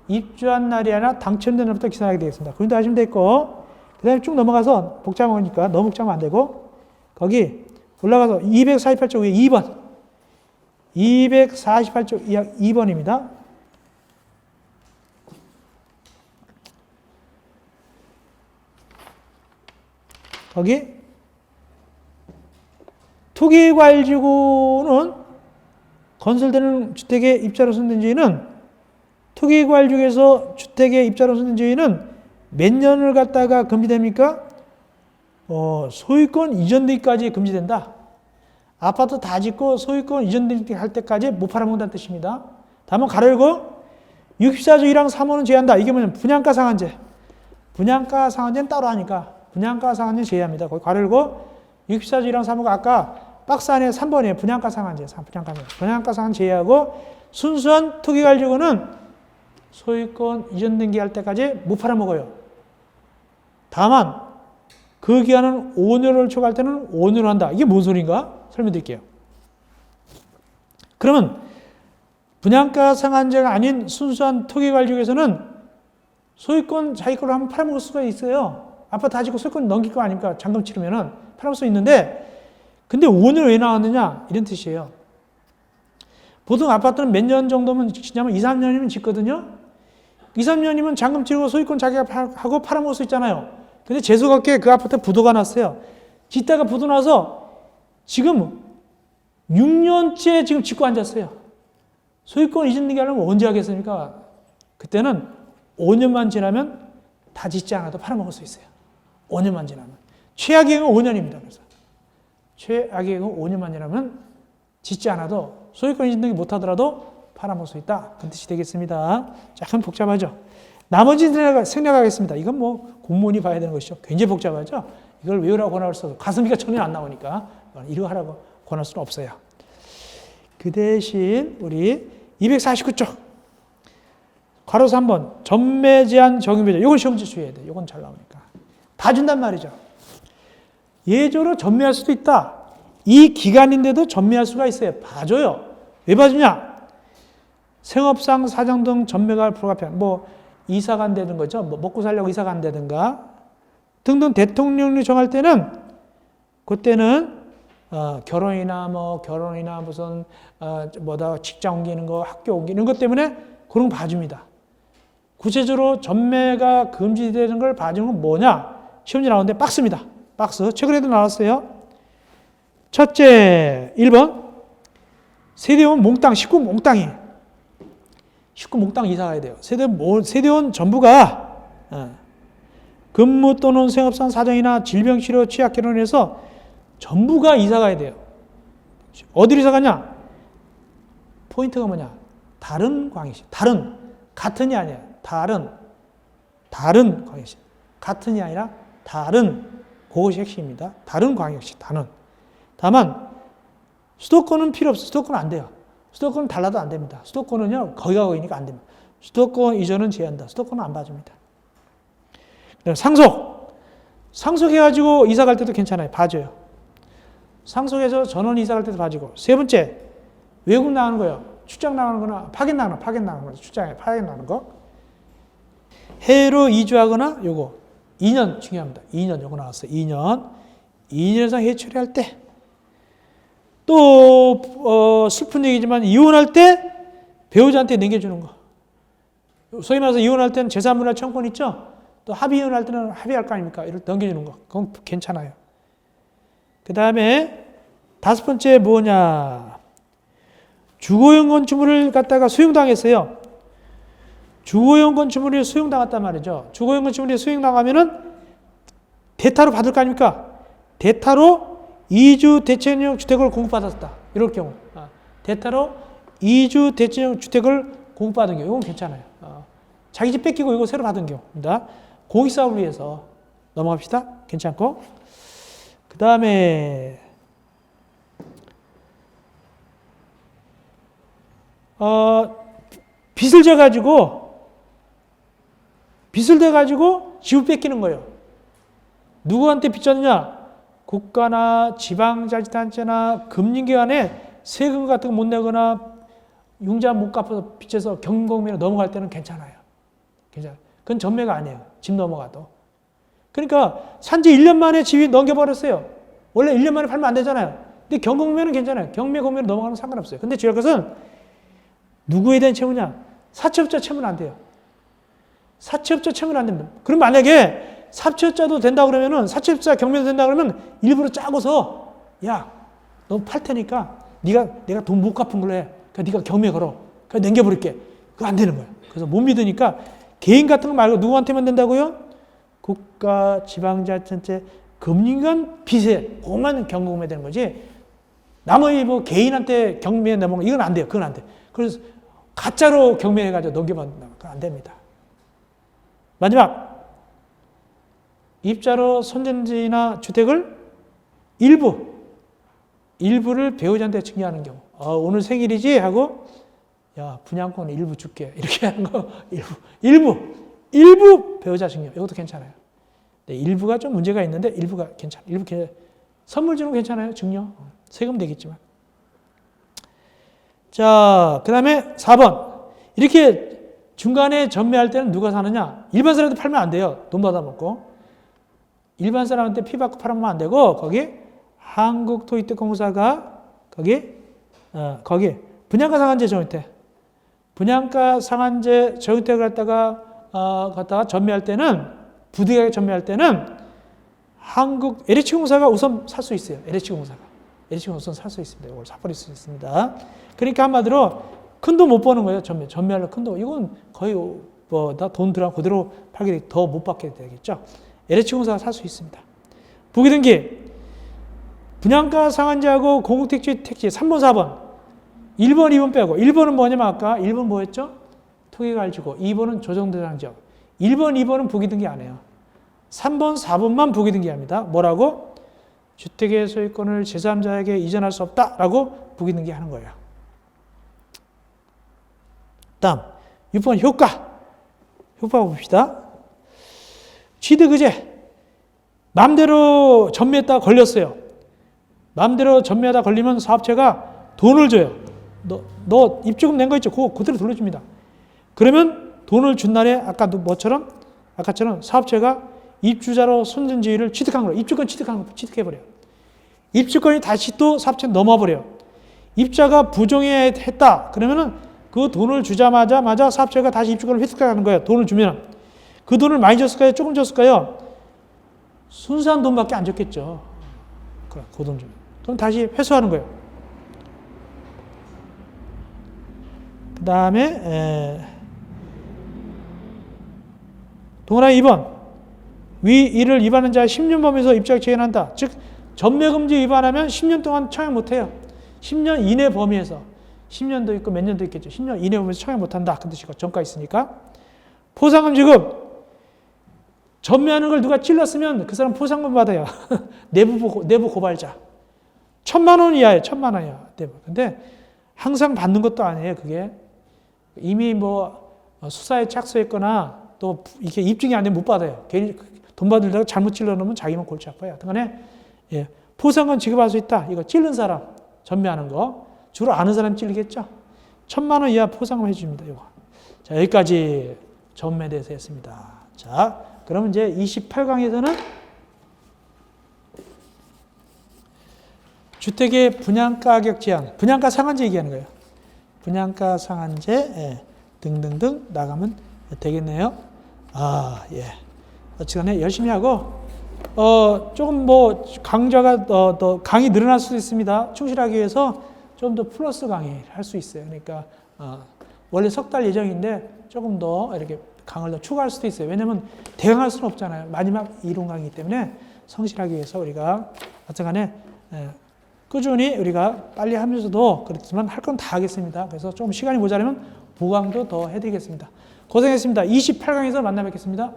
입주한 날이 아니라 당첨된 날부터 기산하게 되겠습니다. 그런데 하시면 되고, 그 다음에 쭉 넘어가서 복잡하니까 너무 복잡하면 안 되고, 거기 올라가서 248조 위에 2번. 248쪽 2번입니다. 거기 투기과일지구는 건설되는 주택의 입자로 선된 주인은 투기과일지구에서 주택의 입자로 선된 주인은 몇 년을 갖다가 금지됩니까? 소유권 이전되기까지 금지된다. 아파트 다 짓고 소유권 이전되기 할 때까지 못 팔아먹는다는 뜻입니다. 다음은 가로 열고 64조 1항 3호는 제외한다. 이게 뭐냐면 분양가 상한제. 분양가 상한제는 따로 하니까 분양가 상한제 제외합니다. 거기 가로 열고 64조 1항 3호가 아까 박스 안에 3번이에요. 분양가 상한제. 분양가 상한제 제외하고 순수한 투기과일지구는 소유권 이전등기 할 때까지 못 팔아먹어요. 다만 그 기한은 5년을 초과할 때는 5년을 한다. 이게 뭔 소리인가? 설명드릴게요. 그러면 분양가 상한제가 아닌 순수한 투기과일지구에서는 소유권 자기 걸로 한번 팔아먹을 수가 있어요. 아파트 다 짓고 소유권 넘길 거 아닙니까? 잔금 치르면은 팔아먹을 수 있는데 근데 5년 왜 나왔느냐? 이런 뜻이에요. 보통 아파트는 몇 년 정도면 짓냐면 2, 3년이면 짓거든요. 2, 3년이면 잔금 치르고 소유권 자기가 하고 팔아먹을 수 있잖아요. 근데 재수없게 그 아파트에 부도가 났어요. 짓다가 부도 나서 지금 6년째 지금 짓고 앉았어요. 소유권 이전등기 하려면 언제 하겠습니까? 그때는 5년만 지나면 다 짓지 않아도 팔아먹을 수 있어요. 5년만 지나면. 최악의 경우 5년입니다. 그래서 최악의 경우 5년만 지나면 짓지 않아도 소유권 이전등기 못하더라도 팔아먹을 수 있다. 그런 뜻이 되겠습니다. 약간 복잡하죠. 나머지 생략하겠습니다. 이건 뭐 공무원이 봐야 되는 것이죠. 굉장히 복잡하죠. 이걸 외우라고 권할 수 없어요. 가성비가 전혀 안 나오니까 이거 하라고 권할 수는 없어요. 그 대신 우리 249쪽 괄호 3번 전매 제한 적용배제. 이건 시험지 주의해야 돼. 이건 잘 나오니까. 봐준단 말이죠. 예조로 전매할 수도 있다. 이 기간인데도 전매할 수가 있어요. 봐줘요. 왜 봐주냐? 생업상 사정 등 전매가 불가피한 뭐 이사 간다든 거죠. 뭐 먹고 살려고 이사 간다든가 등등 대통령이 정할 때는 그때는 결혼이나 무슨 직장 옮기는 거, 학교 옮기는 것 때문에 그런 거 봐줍니다. 구체적으로 전매가 금지되는 걸 봐주는 건 뭐냐? 시험지 나오는데 박스입니다. 박스. 최근에도 나왔어요. 첫째, 1번. 세대원 몽땅, 식구 몽땅이. 식구 몽땅 이사 가야 돼요. 세대원 전부가 근무 또는 생업상 사정이나 질병치료, 취약, 결혼해서 전부가 이사 가야 돼요. 어디로 이사 가냐? 포인트가 뭐냐? 다른 광역시. 다른. 같은이 아니에요. 다른 광역시. 같은이 아니라 다른. 그것이 핵심입니다. 다른 광역시. 다만 수도권은 필요 없어요. 수도권은 안 돼요. 수도권은 달라도 안 됩니다. 수도권은요, 거기가 거기니까 안 됩니다. 수도권 이전은 제한다. 수도권은 안 봐줍니다. 상속해가지고 이사 갈 때도 괜찮아요. 봐줘요. 상속해서 전원 이사 갈 때도 봐주고. 세 번째, 외국 나가는 거예요. 출장 나가는 거나 파견 나가는 거. 출장에 파견 나가는 거. 해외로 이주하거나 요거. 2년 중요합니다. 2년 요거 나왔어요. 2년 이상 해외 처리할 때. 또 슬픈 얘기지만 이혼할 때 배우자한테 남겨주는 거. 소위 말해서 이혼할 때는 재산분할 청구권 있죠. 또 합의 이혼할 때는 합의할 거 아닙니까? 이를 넘겨주는 거. 그건 괜찮아요. 그 다음에 다섯 번째 뭐냐? 주거용 건축물을 갖다가 수용당했어요. 주거용 건축물이 수용당했단 말이죠. 주거용 건축물이 수용당하면은 대타로 받을 거 아닙니까? 대타로 2주 대체형 주택을 공급받았다. 이럴 경우. 대타로 2주 대체형 주택을 공급받은 경우. 이건 괜찮아요. 자기 집 뺏기고 이거 새로 받은 경우입니다. 공익사업을 위해서 넘어갑시다. 괜찮고. 그 다음에 빚을 져가지고 집을 뺏기는 거예요. 누구한테 빚 졌냐? 국가나 지방자치단체나 금융기관에 세금 같은 거 못 내거나 융자 못 갚아서 빚져서 경공면에 넘어갈 때는 괜찮아요. 그건 전매가 아니에요. 집 넘어가도. 그러니까 산지 1년 만에 집이 넘겨버렸어요. 원래 1년 만에 팔면 안 되잖아요. 근데 경공매는 괜찮아요. 경매, 공매로 넘어가면 상관없어요. 근데 중요한 것은 누구에 대한 채무냐? 사채업자 채무는 안 돼요. 사채업자 채무는 안 됩니다. 그럼 만약에 사채업자도 된다 그러면은 사채업자 경매도 된다 그러면 일부러 짜고서 야, 너 팔 테니까 내가 돈 못 갚은 걸로 해. 그러니까 네가 경매 걸어. 그냥 남겨버릴게. 그거 안 되는 거야. 그래서 못 믿으니까 개인 같은 거 말고 누구한테만 된다고요? 국가, 지방자치단체, 금융기관, 빚에 그것만 경공매 되는 거지. 나머지 뭐 개인한테 경매에 넘어가 이건 안 돼요. 그건 안 돼. 그래서 가짜로 경매해가지고 넘겨받는다. 그건 안 됩니다. 마지막 입자로 손전지나 주택을 일부를 배우자한테 증여하는 경우. 오늘 생일이지 하고 야 분양권 일부 줄게 이렇게 하는 거 일부 배우자 증여 이것도 괜찮아요. 네, 일부가 좀 문제가 있는데 일부가 괜찮아. 선물 주는 거 괜찮아요. 증여 세금 되겠지만. 자, 그 다음에 4번 이렇게 중간에 전매할 때는 누가 사느냐? 일반 사람한테 팔면 안 돼요. 돈 받아먹고. 일반 사람한테 피 받고 팔면 안 되고 거기 한국토익대공사가 거기 분양가 상한제 정유택 분양가 상한제 정유택을 갖다가 전매할 때는 부득이하게 전매할 때는 한국 LH공사가 우선 살 수 있어요. LH공사가 우선 살 수 있습니다. 이걸 사버릴 수 있습니다. 그러니까 한마디로 큰 돈 못 버는 거예요. 전매하려 큰 돈. 이건 거의 다 돈 들어가 그대로 팔게 더 못 받게 되겠죠. LH공사가 살 수 있습니다. 부기등기 분양가 상한제하고 공급택지 3번, 4번 1번, 2번 빼고 1번은 뭐냐면 아까 1번 뭐였죠? 토기가지고 2번은 조정대상지역 1번, 2번은 부기등기 안 해요. 3번, 4번만 부기등기합니다. 뭐라고? 주택의 소유권을 제3자에게 이전할 수 없다라고 부기등기 하는 거예요. 다음 6번 효과 봅시다. 취득의제 마음대로 전매했다 걸렸어요. 마음대로 전매하다 걸리면 사업체가 돈을 줘요. 너 입주금 낸 거 있죠? 그거 그대로 돌려줍니다. 그러면 돈을 준 날에 아까처럼 사업체가 입주자로 손전지위를 취득한 거예요. 입주권 취득해버려요. 입주권이 다시 또 사업체에 넘어버려요. 입자가 부정했다. 그러면은 그 돈을 주자마자 사업체가 다시 입주권을 획득하는 거예요. 돈을 주면 그 돈을 많이 줬을까요? 조금 줬을까요? 순수한 돈밖에 안 줬겠죠. 그 돈 주면. 그럼 다시 회수하는 거예요. 그 다음에 동그라미 2번 위 이를 위반한 자의 10년 범위에서 입자가 재현한다. 즉 전매금지 위반하면 10년 동안 청약 못해요. 10년 이내 범위에서 10년도 있고 몇 년도 있겠죠. 10년 이내 범위에서 청약 못한다. 그 뜻이고 전가 있으니까. 포상금 지급 전매하는 걸 누가 찔렀으면 그 사람 포상금 받아요. 내부 고발자. 1,000만 원 이하예요. 1,000만 원 이하. 근데 항상 받는 것도 아니에요. 그게 이미 수사에 착수했거나 또 이게 입증이 안 되면 못 받아요. 괜히 돈 받으려고 잘못 찔러놓으면 자기만 골치 아파요. 하여튼간에 포상금 지급할 수 있다. 이거 찔른 사람 전매하는 거 주로 아는 사람 찔리겠죠. 1,000만 원 이하 포상금 해줍니다. 이거. 자 여기까지 전매에 대해서 했습니다. 자 그러면 이제 28강에서는 주택의 분양가격 제한, 분양가 상한제 얘기하는 거예요. 분양가 상한제 등등등 나가면 되겠네요. 어쨌든 열심히 하고 조금 강좌가 더 강의 늘어날 수도 있습니다. 충실하기 위해서 좀 더 플러스 강의 할 수 있어요. 그러니까 원래 석 달 예정인데 조금 더 이렇게 강을 더 추가할 수도 있어요. 왜냐하면 대강할 수는 없잖아요. 마지막 이론 강의이기 때문에 성실하기 위해서 우리가 어쨌간에 꾸준히 우리가 빨리 하면서도 그렇지만 할 건 다 하겠습니다. 그래서 조금 시간이 모자라면 보강도 더 해드리겠습니다. 고생했습니다. 28강에서 만나 뵙겠습니다.